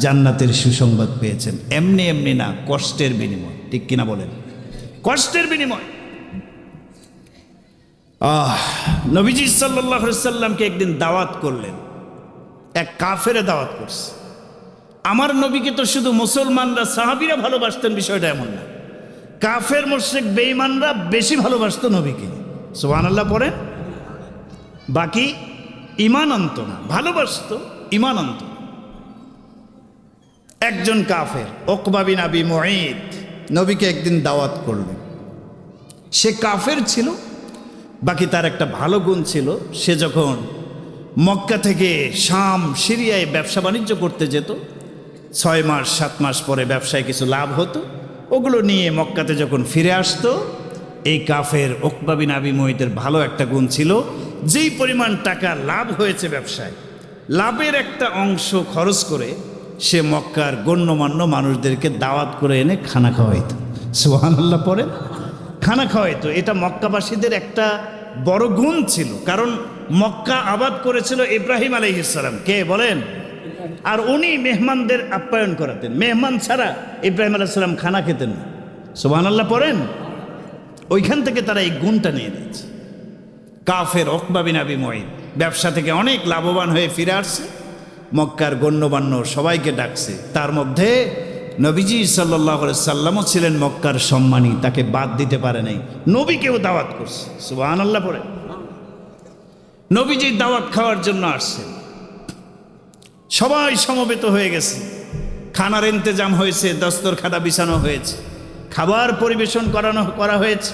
[SPEAKER 1] জান্নাতের সুসংবাদ পেয়েছেন। এমনি এমনি না, কষ্টের বিনিময়। ঠিক কিনা বলেন? কষ্টের বিনিময়। নবীজি সাল্লাল্লাহু আলাইহি সাল্লামকে একদিন দাওয়াত করলেন, এক কাফেরে দাওয়াত করছে। আমার নবীকে তো শুধু মুসলমানরা সাহাবীরা ভালোবাসতেন, বিষয়টা এমন না। কাফের মুশরিক বেঈমানরা বেশি ভালোবাসতো নবীকে। সুবহানাল্লাহ পড়েন। বাকি ঈমান আনত না, ভালোবাসতো, ঈমান আনত। একজন কাফের উকবা বিন আবি মুঈত নবীকে একদিন দাওয়াত করলেন। সে কাফের ছিল, বাকি তার একটা ভালো গুণ ছিল, সে যখন মক্কা থেকে শাম, সিরিয়ায় ব্যবসা বাণিজ্য করতে যেত, 6 মাস 7 মাস পরে ব্যবসায় কিছু লাভ হতো, ওগুলো নিয়ে মক্কাতে যখন ফিরে আসতো, এই কাফের উকবা বিন আবি মুঈতের ভালো একটা গুণ ছিল, যেই পরিমাণ টাকা লাভ হয়েছে ব্যবসায়, লাভের একটা অংশ খরচ করে সে মক্কার গণ্যমান্য মানুষদেরকে দাওয়াত করে এনে খানা খাওয়াইতো। সুবহানাল্লাহ পরে খানা খাওয়াইতো। এটা মক্কাবাসীদের একটা বড় গুণ ছিল, কারণ মক্কা আবাদ করেছিল ইব্রাহিম আলাইহিস সালাম। কে বলেন? আর উনি মেহমানদের আপ্যায়ন করাতেন। মেহমান ছাড়া ইব্রাহিম আলাইহিস সালাম খানা খেতেন না। সুবহানাল্লাহ পড়েন। ওইখান থেকে তারা এই গুণটা নিয়ে নিয়েছে। কাফের উকবা বিন আবি মুঈত ব্যবসা থেকে অনেক লাভবান হয়ে ফিরে আসছে, মক্কার গণ্যমান্য সবাইকে ডাকছে। তার মধ্যে নবীজি সাল্লাল্লাহু আলাইহি সাল্লামও ছিলেন মক্কার সম্মানী, তাকে বাদ দিতে পারে নাই। নবীকেও দাওয়াত করছে। সুবহানাল্লাহ পড়ে। নবীজি দাওয়াত খাওয়ার জন্য আসছেন, সবাই সমবেত হয়ে গেছে, খানার ইন্তজাম হয়েছে, দস্তরখানা বিছানো হয়েছে, খাবার পরিবেশন করা হয়েছে,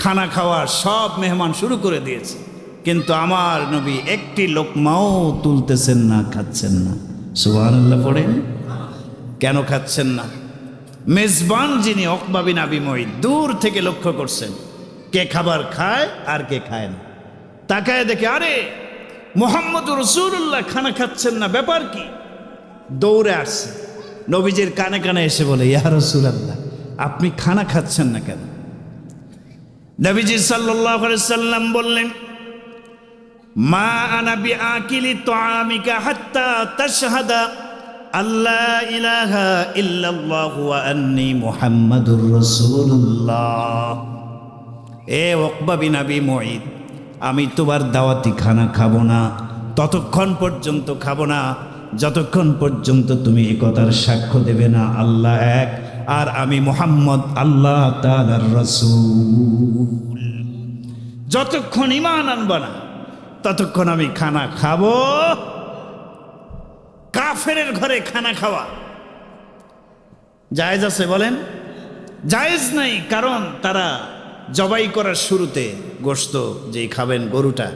[SPEAKER 1] খানা খাওয়ার সব মেহমান শুরু করে দিয়েছে। কিন্তু আমার নবী একটি লোকমাও তুলতেছেন না, খাচ্ছেন না। সুবহানাল্লাহ পড়েন। কেন খাচ্ছেন না? মেজবান যিনি উকবা বিন আবি মুঈত দূর থেকে লক্ষ্য করছেন কে খাবার খায় আর কে খায় না। তাকায় দেখে, আরে মুহাম্মদুর রাসূলুল্লাহ খানা খাচ্ছেন না, ব্যাপার কি? দৌড়ে আসছে, নবীজির কানে কানে এসে বলে, ইয়া রাসূলুল্লাহ, আপনি খানা খাচ্ছেন না কেন? নবীজি সাল্লাল্লাহু আলাইহি সাল্লাম বললেন, মা আনা বিআকিলি তুআমিকা হাত্তা তাশহাদা আল্লাহ ইলাহা ইল্লাল্লাহ ওয়া আন্নী মুহাম্মাদুর রাসূলুল্লাহ। এ উকবা বিন আবি মুঈত, আমি তোমার দাওয়াতি খানা খাবো না, ততক্ষণ পর্যন্ত খাবো না যতক্ষণ পর্যন্ত তুমি এই কথার সাক্ষ্য দেবে না আল্লাহ এক আর আমি মুহাম্মদ আল্লাহ তাআলার রাসূল। যতক্ষণ ঈমান আনবা না ততক্ষণ আমি খানা খাবো। কাফেরের ঘরে খানা খাওয়া জায়েজ আছে বলেন? জায়েজ নাই, কারণ তারা জবাই করার শুরুতে, গোশত যেই খাবেন গরুটা,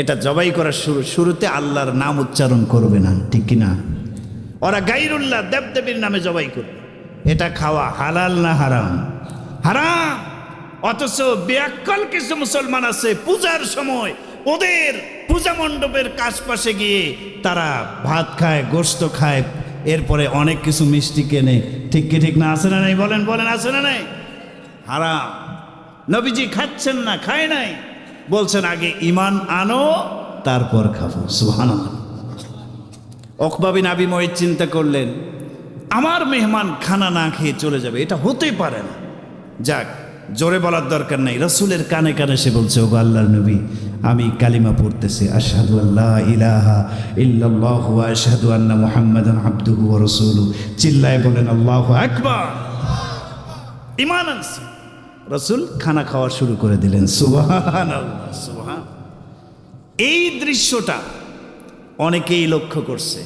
[SPEAKER 1] এটা জবাই করার শুরুতে আল্লাহর নাম উচ্চারণ করবে না, ঠিক কিনা? ওরা গায়রুল্লাহ, দেবদেবীর নামে জবাই করবে। এটা খাওয়া হালাল না হারাম? হারাম। অথচ বেয়াক্কল কিছু মুসলমান আছে, পূজার সময় ওদের পূজা মণ্ডপের কাছপাশে গিয়ে তারা ভাত খায়, গোশত খায়, এরপরে অনেক কিছু মিষ্টি কেনে। ঠিক কি ঠিক না? আছে না নাই? বলেন বলেন, আছে না নাই? হারাম। নবীজি খাচ্ছেন না, খায় নাই। বলছেন আগে ঈমান আনো তারপর খাবো। সুবহানাল্লাহ। উকবা বিন আবি মুঈত চিন্তা করলেন, আমার মেহমান খানা না খেয়ে চলে যাবে, এটা হতেই পারে না। যাক, জোরে বলার দরকার নাই, রাসূলের কানে কানে সে বলছে, ওগো আল্লাহর নবী, আমি কালিমা পড়তেছি, আশহাদু আল্লা ইলাহা ইল্লাল্লাহু ওয়া আশহাদু আন্না মুহাম্মাদান আবদুহু ওয়া রাসূলুহু। চিল্লায় বলেন আল্লাহু আকবার। ঈমান আনছে। রাসূল খানা খাওয়া শুরু করে দিলেন। সুবহানাল্লাহ, সুবহান। এই দৃশ্যটা অনেকেই লক্ষ্য করছে।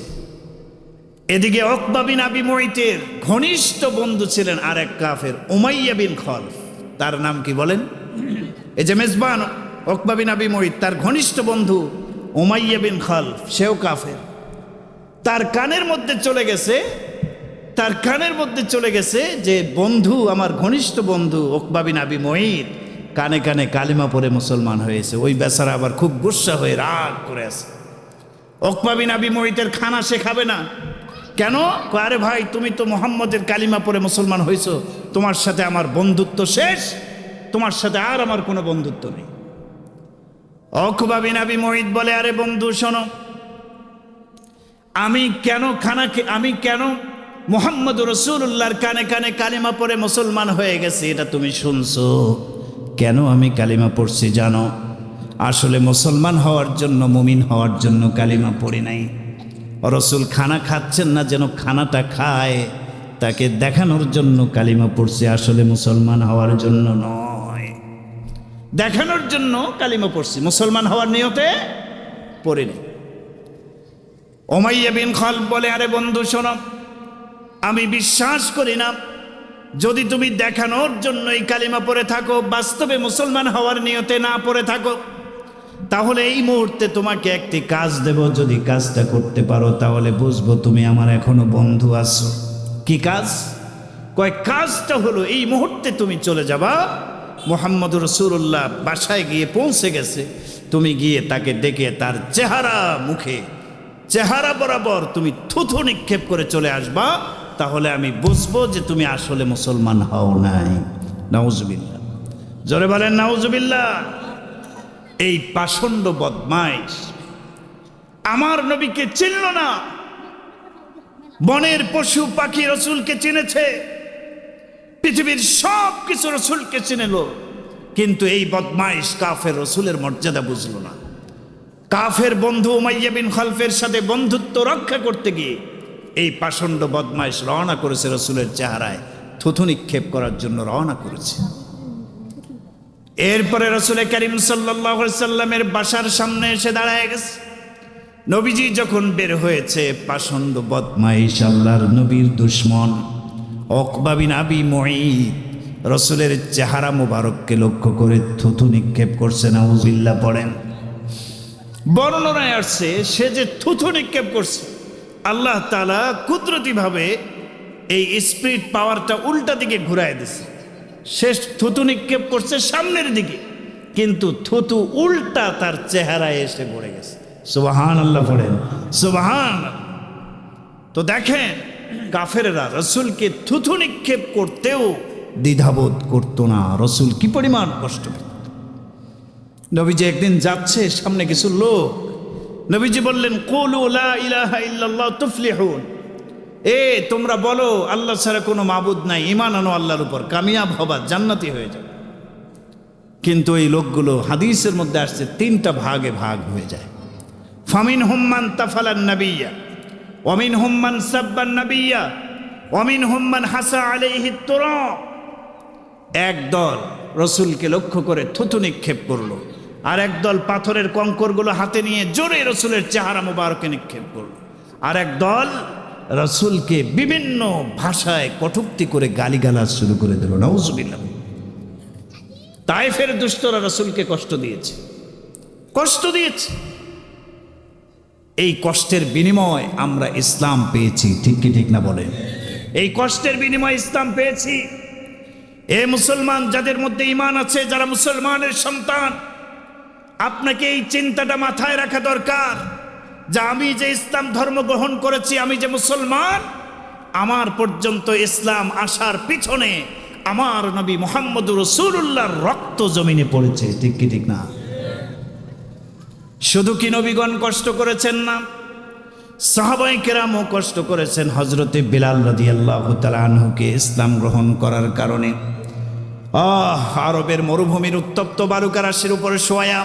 [SPEAKER 1] এদিকে উকবা বিন আবি মুঈতের ঘনিষ্ঠ বন্ধু ছিলেন আরেক কাফের, উমাইয়া বিন খলফ। তার নাম কি বলেন? এই যে মেজবান উকবা বিন আবি মুঈত, তার ঘনিষ্ঠ বন্ধু উমাইয়া বিন খলফ, সেও কাফের। তার কানের মধ্যে চলে গেছে যে বন্ধু, আমার ঘনিষ্ঠ বন্ধু উকবা বিন আবি মুঈত কানে কানে কালিমা পড়ে মুসলমান হয়েছে। ওই বেচারা আবার খুব গুসা হয়ে রাগ করে আছে। উকবা বিন আবি মুঈতের খানা সে খাবে না। কেন? আরে ভাই, তুমি তো মুহাম্মদের কালিমা পড়ে মুসলমান হয়েছো, তোমার সাথে আমার বন্ধুত্ব শেষ, তোমার সাথে আর আমার কোনো বন্ধুত্ব নেই। উকবা বিন আবি মুঈত বলে, আরে বন্ধু শোনো, আমি কেন মুহাম্মদ রাসূলুল্লাহর কানে কানে কালিমা পড়ে মুসলমান হয়ে গেছি, এটা তুমি শুনছো। কেন আমি কালিমা পড়ছি জানো? আসলে মুসলমান হওয়ার জন্য, মুমিন হওয়ার জন্য কালিমা পড়ি নাই। রাসূল খানা খাচ্ছেন না যেন খানাটা খায়, তাকে দেখানোর জন্য কালিমা পড়ছে, আসলে মুসলমান হওয়ার জন্য নয়। দেখানোর জন্য কালিমা পড়ছি, মুসলমান হওয়ার নিয়তে পড়িনি। উমাইয়া বিন খলফ বলে, আরে বন্ধু শোনো, আমি বিশ্বাস করি না যদি তুমি দেখানোর জন্য এই কালিমা পড়ে থাকো, বাস্তবে মুসলমান হওয়ার নিয়তে না পড়ে থাকো, তাহলে এই মুহূর্তে তোমাকে একটি কাজ দেব, যদি কাজটা করতে পারো তাহলে বুঝবো তুমি আমার এখনো বন্ধু আছো। কি কাজ? কয় কাজটা হলো, এই মুহূর্তে তুমি চলে যাবা, মুহাম্মদ রাসূলুল্লাহ বাসায় গিয়ে পৌঁছে গেছে, তুমি গিয়ে তাকে ডেকে তার চেহারা বরাবর তুমি থুথু নিক্ষেপ করে চলে আসবা, তাহলে আমি বুঝবো যে তুমি আসলে মুসলমান হও নাই। নাউজুবিল্লাহ, জোরে বলেন নাউজুবিল্লাহ। এই পাষণ্ড বদমাইশ আমার নবীকে চিনল না, বনের পশু পাখি রাসূলকে চিনেছে, পৃথিবীর সব কিছু রাসূলকে চিনেল, কিন্তু এই বদমাইশ কাফের রাসূলের মর্যাদা বুঝল না। কাফের বন্ধু উমাইয়া বিন খলফের সাথে বন্ধুত্ব রক্ষা করতে গিয়ে এই পাষণ্ড বদমাইশ রওনা করেছে রাসূলের চেহারায় থুথু নিক্ষেপ করার জন্য রওনা করেছে। এরপরে রাসূল করিম সাল্লাল্লাহু আলাইহি সাল্লামের বাসার সামনে এসে দাঁড়ায় গেছে। নবীজি যখন বের হয়েছে, পাষণ্ড বদমাইশ আল্লাহর নবীর দুশমন উকবা বিন আবি মুঈত রাসূলের চেহারা মুবারককে লক্ষ্য করে থুথু নিক্ষেপ করছে। নাউজুবিল্লাহ পড়েন। বর্ণনায় আসছে, সে যে থুথু নিক্ষেপ করছে, আল্লাহ তাআলা কুদরতিভাবে এই স্পিরিট পাওয়ারটা উল্টা দিকে ঘুরায় দিছে। সে থুতু নিক্ষেপ করছে সামনের দিকে, কিন্তু থুতু উল্টা তার চেহারায় এসে পড়ে গেছে। সুবহানাল্লাহ পড়েন, সুবহানাল্লাহ। তো দেখেন, কাফেররা রাসূলকে থুতু নিক্ষেপ করতেও দ্বিধাবোধ করতো না। রাসূল কি পরিমাণ কষ্ট পেত। নবীজি একদিন যাচ্ছে, সামনে কিছু লোক, নবীজি বললেন, কুলু লা ইলাহা ইল্লাল্লাহ তুফলিহুন, তোমরা বলো আল্লাহ ছাড়া কোনো মাবুদ নাই, ঈমান আনো আল্লাহর উপর, কামিয়াব হবা, জান্নাতি হয়ে যাবে। কিন্তু এই লোকগুলো হাদিসের মধ্যে আসছে তিনটা ভাগে ভাগ হয়ে যায়। ফামিনহুম মান তাফালান নাবিয়্যা, ওয়ামিনহুম মান সাব্বান নাবিয়্যা, ওয়ামিনহুম মান হাসা আলাইহি তুরাব। এক দল রাসূলকে লক্ষ্য করে থুথু নিক্ষেপ করলো, আর এক দল পাথরের কঙ্করগুলো হাতে নিয়ে জোরে রাসূলের চেহারা মুবারকে নিক্ষেপ করলো, আর এক দল রাসূলকে বিভিন্ন ভাষায় কটূক্তি করে গালিগালাজ শুরু করে দিল। নাউজুবিল্লাহ। তায়েফের দুষ্টরা রাসূলকে কষ্ট দিয়েছে। এই কষ্টের বিনিময় আমরা ইসলাম পেয়েছি, ঠিক কি ঠিক না বলেন? এই কষ্টের বিনিময়ে ইসলাম পেয়েছি। এ মুসলমান, যাদের মধ্যে ঈমান আছে, যারা মুসলমানের সন্তান, আপনাকে এই চিন্তাটা মাথায় রাখা দরকার যে আমি যে ইসলাম ধর্ম গ্রহণ করেছি, আমি যে মুসলমান, আমার পর্যন্ত ইসলাম আসার পিছনে আমার নবী মুহাম্মদ রাসূলুল্লাহর রক্ত জমিনে পড়েছে, ঠিক কি ঠিক না? শুধু কি নবীগণ কষ্ট করেছেন না, সাহাবায়ে কেরামও কষ্ট করেছেন। হযরতে বিলাল রাদিয়াল্লাহু তাআলা আনহুকে ইসলাম গ্রহণ করার কারণে আরবের মরুভূমির উত্তপ্ত বালুকারাশির উপরে শোয়া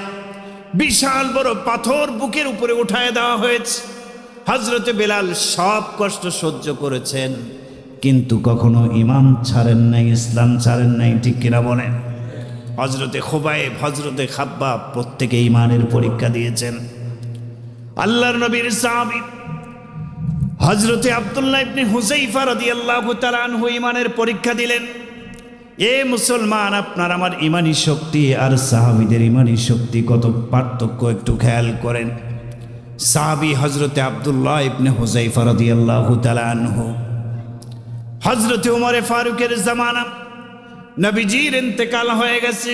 [SPEAKER 1] বিশাল বড় পাথর বুকের উপরে উঠায় দেওয়া হয়েছে। হযরতে বিলাল সব কষ্ট সহ্য করেছেন, কিন্তু কখনো ঈমান ছাড়েন নাই, ইসলাম ছাড়েন নাই, ঠিক কিনা বলেন? হযরতে খুবাইব, হযরতে খাব্বাব প্রত্যেকে ঈমানের পরীক্ষা দিয়েছেন। আল্লাহর নবীর সাহাবী হযরতে আব্দুল্লাহ ইবনে হুযাইফা রাদিয়াল্লাহু তাআলা আনহু ঈমানের পরীক্ষা দিলেন। এ মুসলমান, আপনার আমার ঈমানি শক্তি আর সাহাবীদের ঈমানি শক্তি কত পার্থক্য একটু খেয়াল করেন। সাহাবী হযরতে আব্দুল্লাহ ইবনে হুযাইফা রাদিয়াল্লাহু তাআলা আনহু, হযরতে ওমরে ফারুকের জামানা, নবীজির ইন্তেকাল হয়ে গেছে।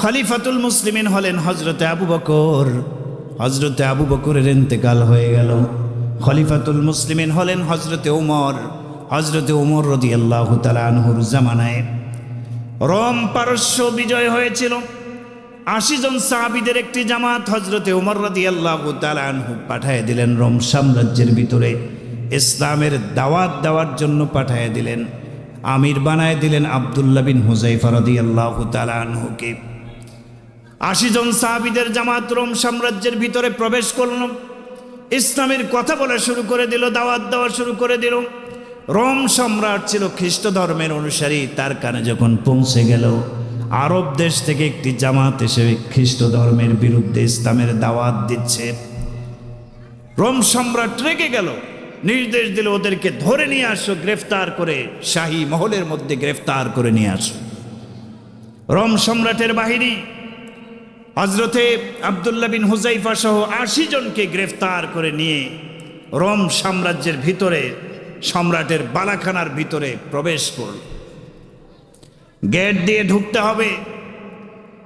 [SPEAKER 1] খলিফাতুল মুসলিমিন হলেন হযরতে আবু বকর। হযরতে আবু বকরের ইন্তেকাল হয়ে গেল। খলিফাতুল মুসলিমিন হলেন হযরতে ওমর। হযরতে ওমর রাদিয়াল্লাহু তাআলা আনহুর জামানায় রোম পারস্য বিজয় হয়েছিল। ৮০ জন সাহাবীদের একটি জামাত হযরতে ওমর রাদিয়াল্লাহু তাআলা আনহু পাঠিয়ে দিলেন রোম সাম্রাজ্যের ভিতরে, ইসলামের দাওয়াত দেওয়ার জন্য পাঠিয়ে দিলেন। আমির বানায় দিলেন আব্দুল্লাহ বিন হুযাইফা রাদিয়াল্লাহু তাআলা আনহুকে। ৮০ জন সাহাবীদের জামাত রোম সাম্রাজ্যের ভিতরে প্রবেশ করল, ইসলামের কথা বলা শুরু করে দিল, দাওয়াত দেওয়া শুরু করে দিল। রোম সম্রাট ছিল খ্রিস্ট ধর্মের অনুসারী, তার কানে যখন পৌঁছে গেল আরব দেশ থেকে একটি জামাত এসে খ্রিস্ট ধর্মের বিরুদ্ধে ইসলামের দাওয়াত দিচ্ছে, রোম সম্রাট রেগে গেল, নির্দেশ দিল ওদেরকে ধরে নিয়ে আসো, গ্রেফতার করে শাহী মহলের মধ্যে গ্রেফতার করে নিয়ে আসো। রোম সম্রাটের বাহিনী হযরতে আব্দুল্লাহ বিন হুযাইফা সহ ৮০ জনকে গ্রেফতার করে নিয়ে রোম সাম্রাজ্যের ভিতরে, সম্রাটের বালাখানার ভিতরে প্রবেশ করল। গেট দিয়ে ঢুকতে হবে।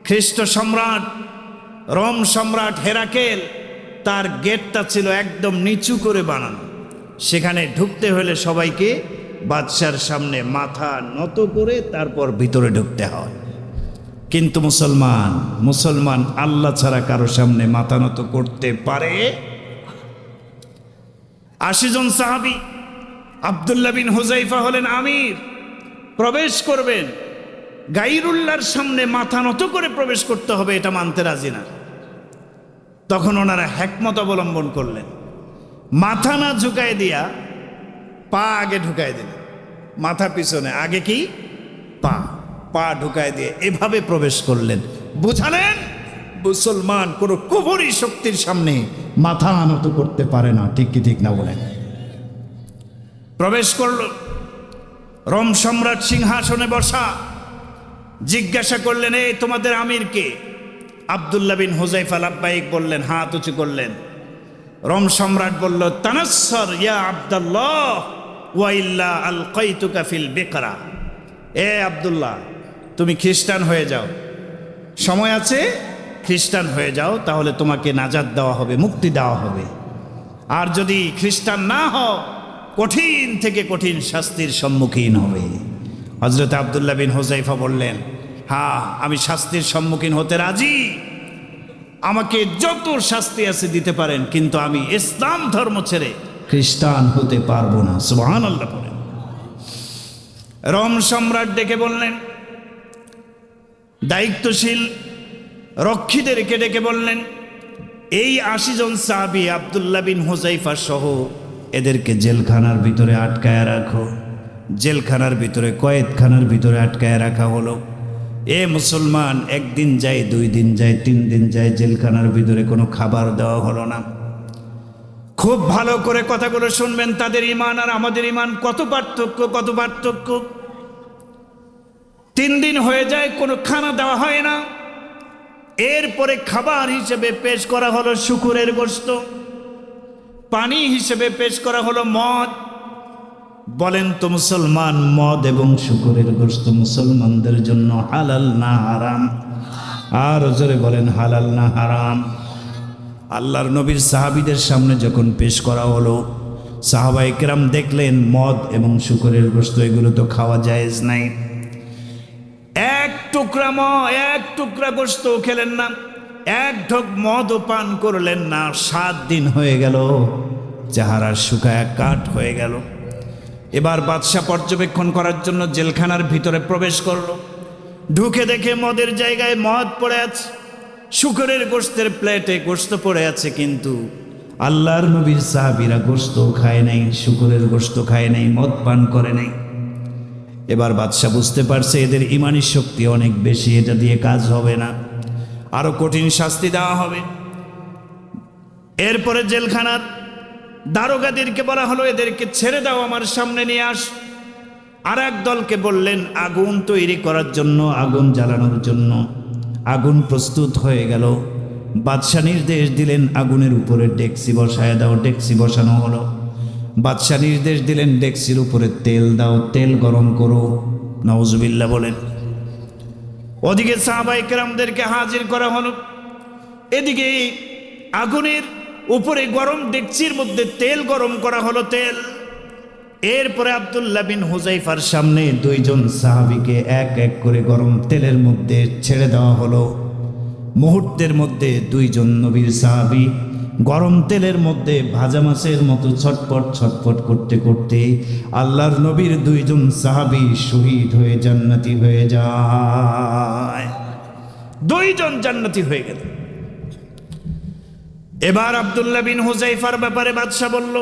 [SPEAKER 1] খ্রিস্ট সম্রাট, রোম সম্রাট হেরাকেল, তার গেটটা ছিল একদম নিচু করে বানানো। সেখানে ঢুকতে হলে সবাইকে বাদশার সামনে মাথা নত করে তারপর ভিতরে ঢুকতে হয়। কিন্তু মুসলমান আল্লাহ ছাড়া কারো সামনে মাথা নত করতে পারে? ৮০ জন সাহাবী, আব্দুল্লাহ বিন হুযাইফা হলেন আমির, প্রবেশ করবেন, গায়রুল্লাহর সামনে মাথা নত করে প্রবেশ করতে হবে, এটা মানতে রাজি না। তখন ওনারা হিকমত অবলম্বন করলেন, মাথা না ঝুঁকায় দিয়া পা আগে ঢুকায় দিলেন, মাথা পিছনে, আগে কি পা ঢুকায় দিয়ে এভাবে প্রবেশ করলেন। বুঝালেন মুসলমান কোনো কুফরি শক্তির সামনে মাথা নত করতে পারে না, ঠিক কি ঠিক না বলেন? প্রবেশ করল। রোম সম্রাট সিংহাসনে বসা, জিজ্ঞাসা করলেন, এই তোমাদের আমির কে? আব্দুল্লাহ বিন হুযাইফা লাব্বাইক বললেন, হাত উঁচু করলেন। রোম সম্রাট বলল, তানাসসার ইয়া আব্দুল্লাহ ওয়া ইল্লা আলকাইতুকা ফিল বিকরা। এ আব্দুল্লাহ, তুমি খ্রিস্টান হয়ে যাও, সময় আছে, খ্রিস্টান হয়ে যাও, তাহলে তোমাকে নাজাত দেওয়া হবে, মুক্তি দেওয়া হবে। আর যদি খ্রিস্টান না হও, কঠিন থেকে কঠিন শাস্তির সম্মুখীন হবে। হযরত আব্দুল্লাহ বিন হুযাইফা বললেন, হ্যাঁ, আমি শাস্তির সম্মুখীন হতে রাজি, আমাকে যত শাস্তি আছে দিতে পারেন, কিন্তু আমি ইসলাম ধর্ম ছেড়ে খ্রিস্টান হতে পারবো না। সুবহানাল্লাহ বলেন। রোম সম্রাট ডেকে বললেন, দায়িত্বশীল রক্ষীদেরকে ডেকে বললেন, এই ৮০ জন সাহাবী আব্দুল্লাহ বিন হুযাইফা সহ এদেরকে জেলখানার ভিতরে আটকায় রাখো। জেলখানার ভিতরে, কয়েদখানার ভিতরে আটকায় রাখা হলো। এ মুসলমান, একদিন যায়, 2 দিন যায়, 3 দিন যায়, জেলখানার ভিতরে কোনো খাবার দেওয়া হলো না। খুব ভালো করে কথাগুলো শুনবেন, তাদের ঈমান আর আমাদের ঈমান কত পার্থক্য। 3 দিন হয়ে যায়, কোনো খানা দেওয়া হয় না। এরপরে খাবার হিসেবে পেশ করা হলো শুকুরের গোশত, পানি হিসেবে পেশ করা হলো মদ। বলেন তো মুসলমান, মদ এবং শুকুরের গোশত মুসলমানদের জন্য হালাল না হারাম? আর জোরে বলেন, হালাল না হারাম? আল্লাহর নবীর সাহাবীদের সামনে যখন পেশ করা হলো, সাহাবায়ে কেরাম দেখলেন মদ এবং শুকুরের গোশত এগুলো তো খাওয়া জায়েজ নাই। এক টুকরা গোশত খেলেন না, এক ঢোক মদও পান করলেন না। 7 দিন হয়ে গেল, চেহারা শুকায় কাঠ হয়ে গেল। এবার বাদশাহ পর্যবেক্ষণ করার জন্য জেলখানার ভিতরে প্রবেশ করলো। ঢুকে দেখে মদের জায়গায় মদ পড়ে আছে, শুকরের গোশতের প্লেটে গোশত পড়ে আছে, কিন্তু আল্লাহর নবীর সাহাবীরা গোশত খায় নাই, শুকরের গোশত খায় নাই, মদ পান করে নাই। এবার বাদশাহ বুঝতে পারছে এদের ইমানি শক্তি অনেক বেশি, এটা দিয়ে কাজ হবে না, আরো কঠিন শাস্তি দেওয়া হবে। এরপরে জেলখানার দারোগাদেরকে বলা হলো এদেরকে ছেড়ে দাও, আমার সামনে নিয়ে আস। আর এক দলকে বললেন আগুন তৈরি করার জন্য, আগুন জ্বালানোর জন্য। আগুন প্রস্তুত হয়ে গেল। বাদশাহ নির্দেশ দিলেন আগুনের উপরে ডেকসি বসায় দাও, ডেকসি বসানো হলো। বাদশাহ নির্দেশ দিলেন ডেকসির উপরে তেল দাও, তেল গরম করো। নাউজুবিল্লাহ বলেন। ওদিকে সাহাবায়ে কেরামদেরকে হাজির করা হলো, এদিকে আগুনের উপরে গরম ডেকচির মধ্যে তেল গরম করা হলো, তেল। এরপরে আব্দুল্লাহ বিন হুযায়ফার সামনে 2 জন সাহাবীকে এক এক করে গরম তেলের মধ্যে ছেড়ে দেওয়া হলো। মুহূর্তের মধ্যে 2 জন নবীর সাহাবী গরম তেলের মধ্যে ভাজা মাছের মতো ছটপট ছটপট করতে করতে আল্লাহর নবীর 2 জন সাহাবী শহীদ হয়ে জান্নাতি হয়ে যায়। 2 জন জান্নাতি হয়ে গেল। এবার আব্দুল্লাহ বিন হুযায়ফার ব্যাপারে বাদশা বলল,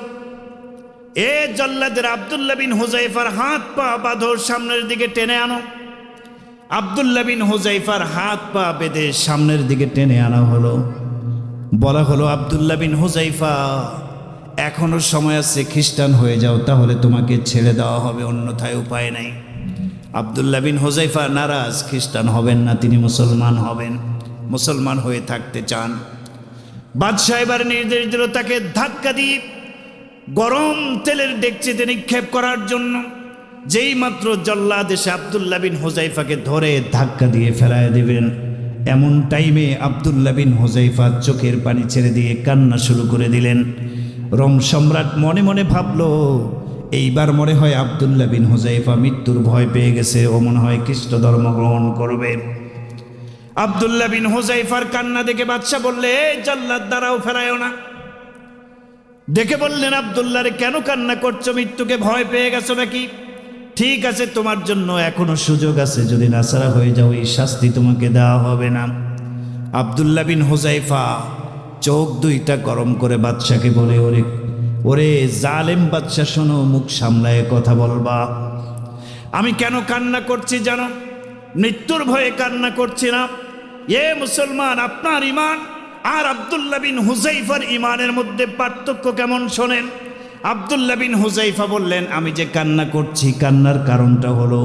[SPEAKER 1] এ জল্লাদের আব্দুল্লাহ বিন হুযায়ফার হাত পা বাঁধো, সামনের দিকে টেনে আনো। আব্দুল্লাহ বিন হুযায়ফার হাত পা বেঁধে সামনের দিকে টেনে আনা হলো। বলা হলো আব্দুল্লাহ বিন হুযায়ফা, এখনো সময় আছে, খ্রিস্টান হয়ে যাও, তাহলে তোমাকে ছেড়ে দেওয়া হবে, অন্যথায় উপায় নাই। আব্দুল্লাহ বিন হুযায়ফা নারাজ, খ্রিস্টান হবেন না, তিনি মুসলমান হবেন, মুসলমান হয়ে থাকতে চান। বাদশাহ এবার নির্দেশ দিল তাকে ধাক্কা দিয়ে গরম তেলের ডেকচিতে নিক্ষেপ করার জন্য। যেই মাত্র জল্লাদ এসে আব্দুল্লাহ বিন হুযায়ফাকে ধরে ধাক্কা দিয়ে ফেলায় দেবেন, এমন টাইমে আব্দুল্লাহ বিন হুযায়ফা চোখের পানি ছেড়ে দিয়ে কান্না শুরু করে দিলেন। রোম সম্রাট মনে মনে ভাবল, এইবার মনে হয় আব্দুল্লাহ বিন হুযায়ফা মৃত্যুর ভয় পেয়ে গেছে, ও মনে হয় খ্রিস্ট ধর্ম গ্রহণ করবে। আব্দুল্লাহ বিন হুযায়ফার কান্না দেখে বাদশা বললে, এই জল্লাদ দাঁড়াও, ফেরায়ও না। দেখে বললেন, আব্দুল্লাহরে কেন কান্না করছো, মৃত্যুকে ভয় পেয়ে গেছো নাকি? ঠিক আছে, তোমার জন্য এখনো সুযোগ আছে, যদি নাসারা হয়ে যাও এই শাস্তি তোমাকে দেওয়া হবে না। আব্দুল্লাহ বিন হুযায়ফা চোখ 2টা গরম করে বাদশাকে বলে, ওরে ওরে জালেম বাদশা, শোনো, মুখ সামলায় কথা বলবা। আমি কেন কান্না করছি জানো? মৃত্যুর ভয়ে কান্না করছি না। এ মুসলমান, আপনার ইমান আর আব্দুল্লাহ বিন হুযায়ফার ইমানের মধ্যে পার্থক্য কেমন শোনেন। আব্দুল্লাহ বিন হুযায়ফা বললেন, আমি যে কান্না করছি, কান্নার কারণটা হলো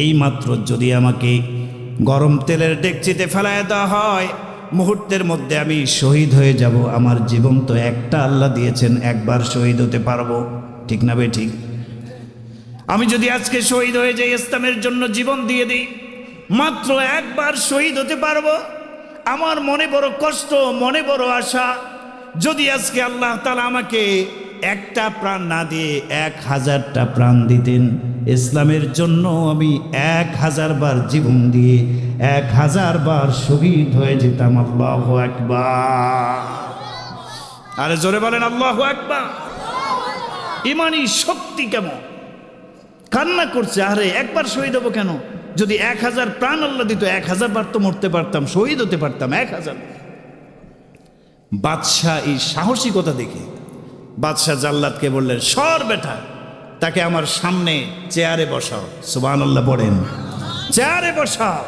[SPEAKER 1] এই মাত্র যদি আমাকে গরম তেলের ডেকচিতে ফেলায় দেওয়া হয়, মুহূর্তের মধ্যে আমি শহীদ হয়ে যাব। আমার জীবন তো একটা আল্লাহ দিয়েছেন, একবার শহীদ হতে পারবো, ঠিক না বে ঠিক? আমি যদি আজকে শহীদ হয়ে যাই, ইসলামের জন্য জীবন দিয়ে দিই, মাত্র একবার শহীদ হতে পারবো। আমার মনে বড় কষ্ট, মনে বড় আশা, যদি আজকে আল্লাহ তাআলা আমাকে একটা প্রাণ না দিয়ে 1000টা প্রাণ দিতেন, ইসলামের জন্য আমি 1000 বার জীবন দিয়ে 1000 বার শহীদ হয়ে যেতাম। আল্লাহু আকবার। আরে জোরে বলেন আল্লাহু আকবার। ইমানি শক্তি কেমন! কান্না করছে, আরে একবার শহীদ হবো কেন? যদি 1000 প্রাণ আল্লাহ দিত, 1000 বার তো মরতে পারতাম, শহীদ হতে পারতাম 1000। বাদশাহ এই সাহসিকতা দেখে বাদশাহ জাল্লাদকে বললেন, সর বেটা, তাকে আমার সামনে চেয়ারে বসাও। সুবহানাল্লাহ পড়েন, চেয়ারে বসাও।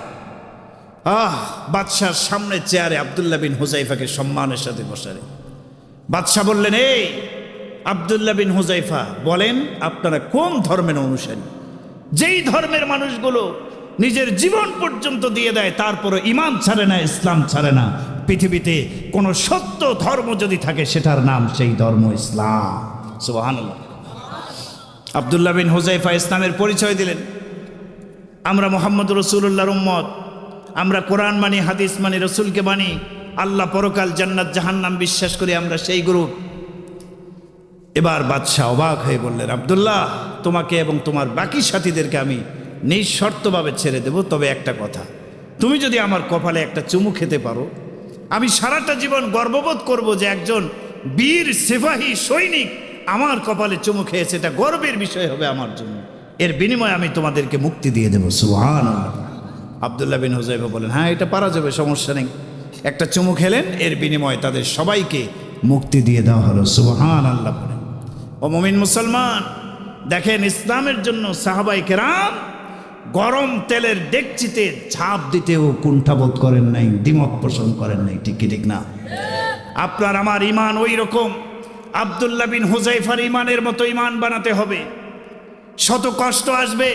[SPEAKER 1] বাদশার সামনে চেয়ারে আব্দুল্লাহ বিন হুযায়ফাকে সম্মানের সাথে বসালে। বাদশাহ বললেন, এই আব্দুল্লাহ বিন হুযায়ফা, বলেন আপনারা কোন ধর্মের অনুসারী? যেই ধর্মের মানুষগুলো নিজের জীবন পর্যন্ত দিয়ে দেয়, তারপরে ইমান ছাড়ে না, ইসলাম ছাড়ে না। পৃথিবীতে কোনো সত্য ধর্ম যদি থাকে, সেটার নাম সেই ধর্ম ইসলাম। সুবহানাল্লাহ। আব্দুল্লাহ বিন হুযায়ফা ইসলামের পরিচয় দিলেন, আমরা মুহাম্মদ রাসূলুল্লাহর উম্মত, আমরা কোরআন মানি, হাদিস মানি, রসুলকে মানি, আল্লাহ পরকাল, জান্নাত জাহান্নাম বিশ্বাস করি, আমরা সেই গ্রুপ। এবার বাদশাহ অবাক হয়ে বললেন, আব্দুল্লাহ, তোমাকে এবং তোমার বাকি সাথীদেরকে আমি নিঃশর্তভাবে ছেড়ে দেব, তবে একটা কথা, তুমি যদি আমার কপালে একটা চুমু খেতে পারো, আমি সারাটা জীবন গর্ববোধ করব যে একজন বীর সিপাহী সৈনিক আমার কপালে চুমু খেয়েছে, এটা গর্বের বিষয় হবে আমার জন্য। এর বিনিময়ে আমি তোমাদেরকে মুক্তি দিয়ে দেবো। সুবহানাল্লাহ। আব্দুল্লাহ বিন হুযায়ফা বলেন, হ্যাঁ এটা পারা যাবে, সমস্যা নেই। একটা চুমু খেলেন, এর বিনিময়ে তাদের সবাইকে মুক্তি দিয়ে দেওয়া হলো। সুবহানাল্লাহ বলেন। ও মুমিন মুসলমান, দেখেন ইসলামের জন্য সাহাবায়ে কেরাম গরম তেলের ডেকচিতে ঝাঁপ দিতেও কুণ্ঠাবোধ করেন নাই, দ্বিমত পোষণ করেন নাই। ঠিক কি ঠিক না? আপনার আমার ইমান ওই রকম আব্দুল্লাহ বিন হুযায়ফার ইমানের মতো ইমান বানাতে হবে। শত কষ্ট আসবে,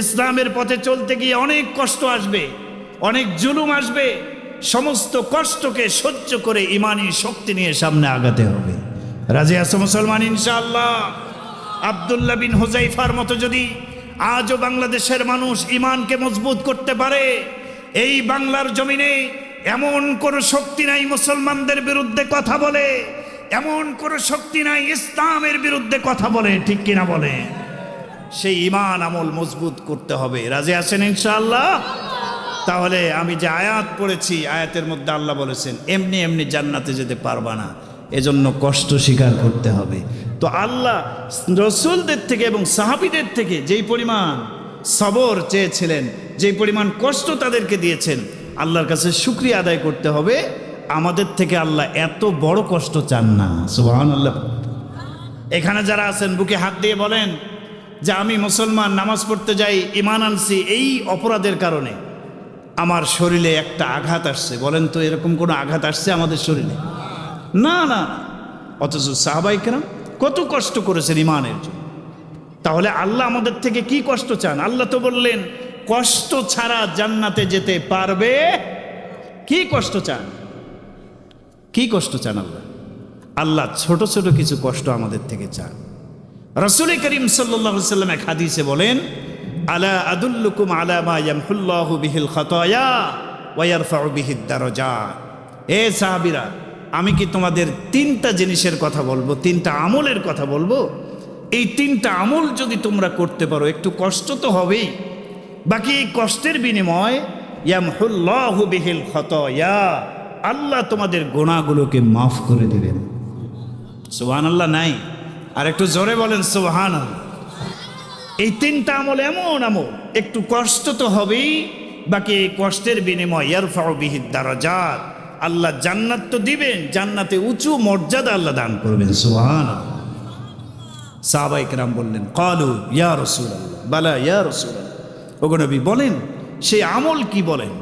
[SPEAKER 1] ইসলামের পথে চলতে গিয়ে অনেক কষ্ট আসবে, অনেক জুলুম আসবে। সমস্ত কষ্টকে সহ্য করে ইমানি শক্তি নিয়ে সামনে আগাতে হবে। রাজি আছো মুসলমান ইনশাআল্লাহ? আব্দুল্লাহ বিন হুযায়ফার মতো যদি আজও বাংলাদেশের মানুষ ইমানকে মজবুত করতে পারে, এই বাংলার জমিনে এমন কোনো শক্তি নাই মুসলমানদের বিরুদ্ধে কথা বলে, এমন কোনো শক্তি নাই ইসলামের বিরুদ্ধে কথা বলে। ঠিক কিনা বলে? সেই ইমান আমল মজবুত করতে হবে। রাজি আছেন ইনশাআল্লাহ? তাহলে আমি যে আয়াত পড়েছি, আয়াতের মধ্যে আল্লাহ বলেছেন এমনি এমনি জান্নাতে যেতে পারবা না, এজন্য কষ্ট স্বীকার করতে হবে। তো আল্লাহ রসুলদের থেকে এবং সাহাবীদের থেকে যেই পরিমাণ সবর চেয়েছিলেন, যেই পরিমাণ কষ্ট তাদেরকে দিয়েছেন, আল্লাহর কাছে শুকরিয়া আদায় করতে হবে। আমাদের থেকে আল্লাহ এত বড় কষ্ট চান না। সুবহানাল্লাহ। এখানে যারা আছেন বুকে হাত দিয়ে বলেন যে আমি মুসলমান, নামাজ পড়তে যাই, ঈমান আনছি, এই অপরাধের কারণে আমার শরীরে একটা আঘাত আসছে। বলেন তো এরকম কোনো আঘাত আসছে আমাদের শরীরে? না না। অথচ সাহাবায়ে কেরাম কত কষ্ট করেছেন ঈমানের জন্য। তাহলে আল্লাহ আমাদের থেকে কি কষ্ট চান? আল্লাহ তো বললেন কষ্ট ছাড়া জান্নাতে যেতে পারবে। কি কষ্ট চান? কি কষ্ট চান আল্লাহ? আল্লাহ ছোট ছোট কিছু কষ্ট আমাদের থেকে চান। রাসূল করিম সাল্লাল্লাহু আলাইহি ওয়াসাল্লাম এক হাদিসে বলেন, আলা আদুল্লুকুম আলা মা ইয়ামহুল্লাহু বিহিল খাতায়া ওয়া ইয়ারফাউ বিহিদ দারাজাত। এ সাহাবীরা, আমি কি তোমাদের তিনটা জিনিসের কথা বলবো, তিনটা আমলের কথা বলবো? এই তিনটা আমল যদি তোমরা করতে পারো, একটু কষ্ট তো হবেই, বাকি এই কষ্টের বিনিময় ইয়ামহুল্লাহু বিহিল খাতায়া, আল্লাহ তোমাদের গুনাহগুলোকে মাফ করে দিবেন। সুবহানাল্লাহ নাই? আর একটু জোরে বলেন সুবহানাল্লাহ। এই তিনটা আমল এমন আমল, একটু কষ্ট তো হবেই, বাকি এই কষ্টের বিনিময় ইয়ারফাউ বিহিদ দারাজাত, আল্লাহ জান্নাত তো দিবেন, জান্নাতে উঁচু মর্যাদা আল্লাহ দান করবেন। সুবহানাল্লাহ। সাহাবায়ে কেরাম বললেন, ক্বালু ইয়া রাসূলুল্লাহ, বালা ইয়া রাসূলুল্লাহ, ওগো নবী বলেন সেই আমল কি বলেন?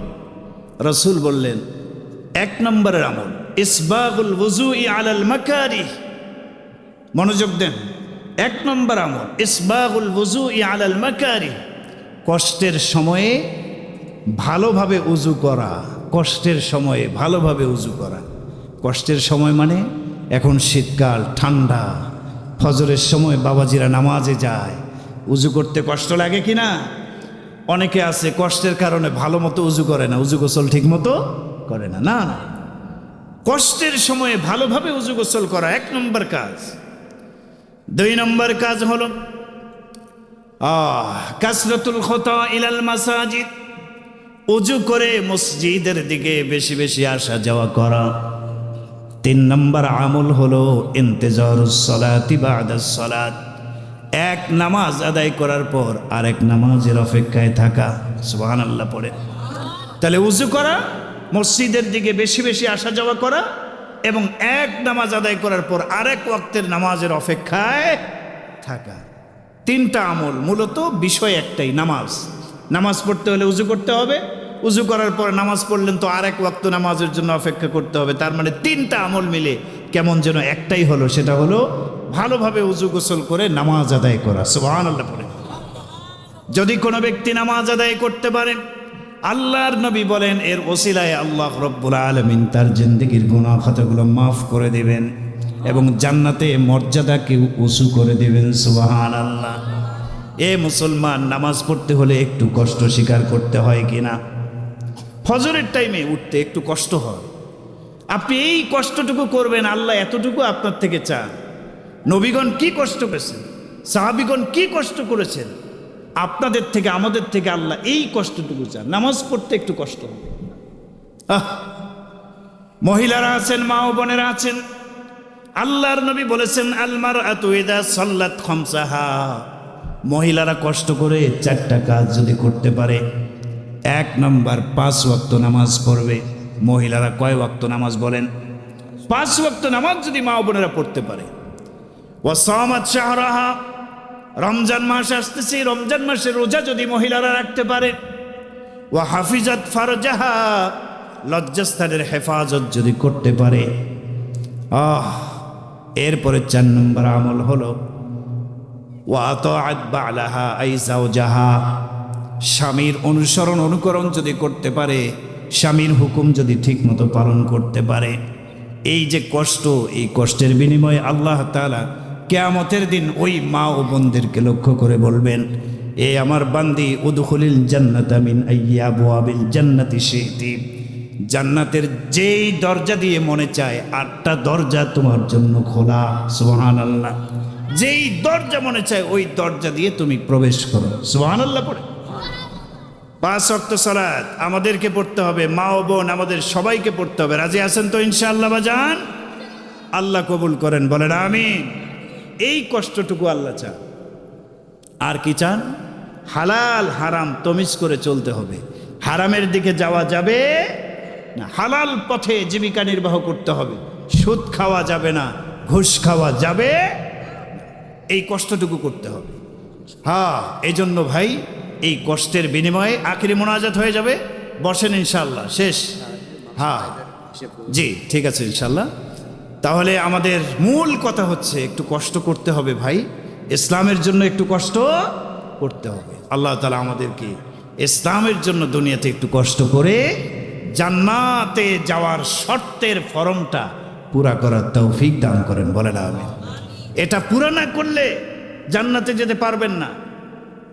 [SPEAKER 1] রাসূল বললেন, এক নম্বরের আমল ইসবাগুল ওযুই আলাল মাকারিহ। মনোযোগ দেন, এক নম্বর আমল ইসবাগুল ওযুই আলাল মাকারিহ, কষ্টের সময়ে ভালোভাবে উযু করা। কষ্টের সময়ে ভালোভাবে উযু করা। কষ্টের সময় মানে এখন শীতকাল, ঠান্ডা, ফজরের সময় বাবাজিরা নামাজে যায়, উযু করতে কষ্ট লাগে কি না? অনেকে আছে কষ্টের কারণে ভালো মতো উযু করে না, উযু গোসল ঠিক মতো করে না। না না, কষ্টের সময়ে ভালোভাবে উযু গোসল করা এক নম্বর কাজ। দুই নম্বর কাজ হলো কাসরাতুল খুতা ইলাল মাসাজিদ, উযু করে মসজিদের দিকে বেশি বেশি আসা যাওয়া করা। তিন নম্বর আমল হলো ইন্তেজারুস সালাতি বাদাস সালাত, এক নামাজ আদায় করার পর আরেক নামাজের অপেক্ষায় থাকা। সুবহানাল্লাহ পড়ে। তাহলে উযু করা, মসজিদের দিকে বেশি বেশি আসা যাওয়া করা, এবং এক নামাজ আদায় করার পর আরেক ওয়াক্তের নামাজের অপেক্ষায় থাকা। তিনটা আমল, মূলত বিষয় একটাই, নামাজ। নামাজ পড়তে হলে উযু করতে হবে, উযু করার পর নামাজ পড়লেন তো আরেক ওয়াক্ত নামাজের জন্য অপেক্ষা করতে হবে। তার মানে তিনটা আমল মিলে কেমন যেন একটাই হলো, সেটা হলো ভালোভাবে উযু গোসল করে নামাজ আদায় করা। সুবহানাল্লাহ পড়ে। যদি কোনো ব্যক্তি নামাজ আদায় করতে পারেন, আল্লাহর নবী বলেন এর ওসিলায় আল্লাহ রব্বুল আলামিন তার জিন্দেগির গুনাহ খাতাগুলো মাফ করে দেবেন এবং জান্নাতে মর্যাদাকে উঁচু করে দেবেন। সুবহানাল্লাহ। এ মুসলমান, নামাজ পড়তে হলে একটু কষ্ট স্বীকার করতে হয় কিনা? ফজরের টাইমে উঠতে একটু কষ্ট হয়, আপনি এই কষ্টটুকু করবেন, আল্লাহ এতটুকু আপনার থেকে চান। নবীগণ কি কষ্ট করেছেন, সাহাবীগণ কি কষ্ট করেছেন, আপনাদের থেকে আমাদের থেকে আল্লাহ এই কষ্টটুকু চান। নামাজ পড়তে একটু কষ্ট হবে। মহিলারা আছেন, মা ও বোনেরা আছেন। আল্লাহর নবী বলেছেন আল মারআতু ইযা সাল্লাত খামসাহা, মহিলারা কষ্ট করে 4টা কাজ যদি করতে পারে, 1 নম্বর 5 ওয়াক্ত নামাজ পড়বে। মহিলারা কয় ওয়াক্ত নামাজ বলেন? 5 ওয়াক্ত নামাজ যদি মা ও বোনেরা পড়তে পারে। ওয়া সামাত শাহরাহা, রমজান মাস আসতেছে, রমজান মাসে রোজা যদি মহিলারা রাখতে পারে। ওয়া হাফিজাত ফারজাহা, লজ্জাস্থানের হেফাজত যদি করতে পারে। এরপরে 4 নম্বর আমল হলো ওয়া আতাআত বালাহা আই যাওজাহা, স্বামীর অনুসরণ অনুকরণ যদি করতে পারে, স্বামীর হুকুম যদি ঠিকমতো পালন করতে পারে। এই যে কষ্ট, এই কষ্টের বিনিময়ে আল্লাহ তাআলা কিয়ামতের দিন ওই মা ও বোনদেরকে লক্ষ্য করে বলবেন, এ আমার বান্দি উদখুলিল জান্নাতা মিন আইয়াবওয়াবিল জান্নাতি শিতি, জান্নাতের যেই দরজা দিয়ে মনে চায় 8টা দরজা তোমার জন্য খোলা। সুবহানাল্লাহ। যেই দরজা মনে চায় ওই দরজা দিয়ে তুমি প্রবেশ করো। সুবহানাল্লাহ পড়ে 5 ওয়াক্ত সালাত আমাদেরকে পড়তে হবে, মা ও বোন আমাদের সবাইকে পড়তে হবে। রাজি আছেন তো ইনশাআল্লাহ বাজান? আল্লাহ কবুল করেন, বলেন আমিন। এই কষ্টটুকু আল্লাহ চান। আর কি চান? হালাল হারাম তমিজ করে চলতে হবে। হারামের দিকে যাওয়া যাবে না, হালাল পথে জীবিকা নির্বাহ করতে হবে। সুদ খাওয়া যাবে না, ঘুষ খাওয়া যাবে, এই কষ্টটুকু করতে হবে। এই জন্য ভাই, এই কষ্টের বিনিময়ে আখিরি মোনাজাত হয়ে যাবে। বসেন ইনশাআল্লাহ, শেষ। জি ঠিক আছে ইনশাআল্লাহ। তাহলে আমাদের মূল কথা হচ্ছে একটু কষ্ট করতে হবে ভাই, ইসলামের জন্য একটু কষ্ট করতে হবে। আল্লাহ তাআলা আমাদেরকে ইসলামের জন্য দুনিয়াতে একটু কষ্ট করে জান্নাতে যাওয়ার শর্তের ফরমটা পুরা করার তৌফিক দান করেন, বলেন আমিন। এটা পুরা না করলে জান্নাতে যেতে পারবেন না।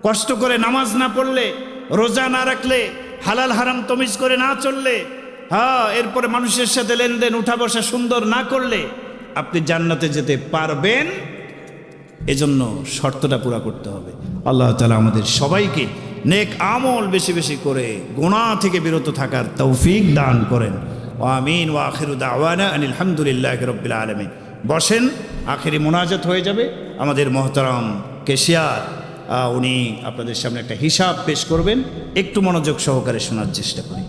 [SPEAKER 1] কষ্ট করে নামাজ না পড়লে, রোজা না রাখলে, হালাল হারাম তমিজ করে না চললে, এরপরে মানুষের সাথে লেনদেন উঠা বসা সুন্দর না করলে আপনি জান্নাতে যেতে পারবেন? এজন্য শর্তটা পুরা করতে হবে। আল্লাহ তাআলা আমাদের সবাইকে নেক আমল বেশি বেশি করে গুনাহ থেকে বিরত থাকার তৌফিক দান করেন। আমিন। ওয়া আখিরু দাওয়ানা আনিল হামদুলিল্লাহি রাব্বিল আলামিন। বসেন, আখিরি মোনাজাত হয়ে যাবে। আমাদের মহতারাম কেশিয়ার উনি আপনাদের সামনে একটা হিসাব পেশ করবেন, একটু মনোযোগ সহকারে শোনার চেষ্টা করি।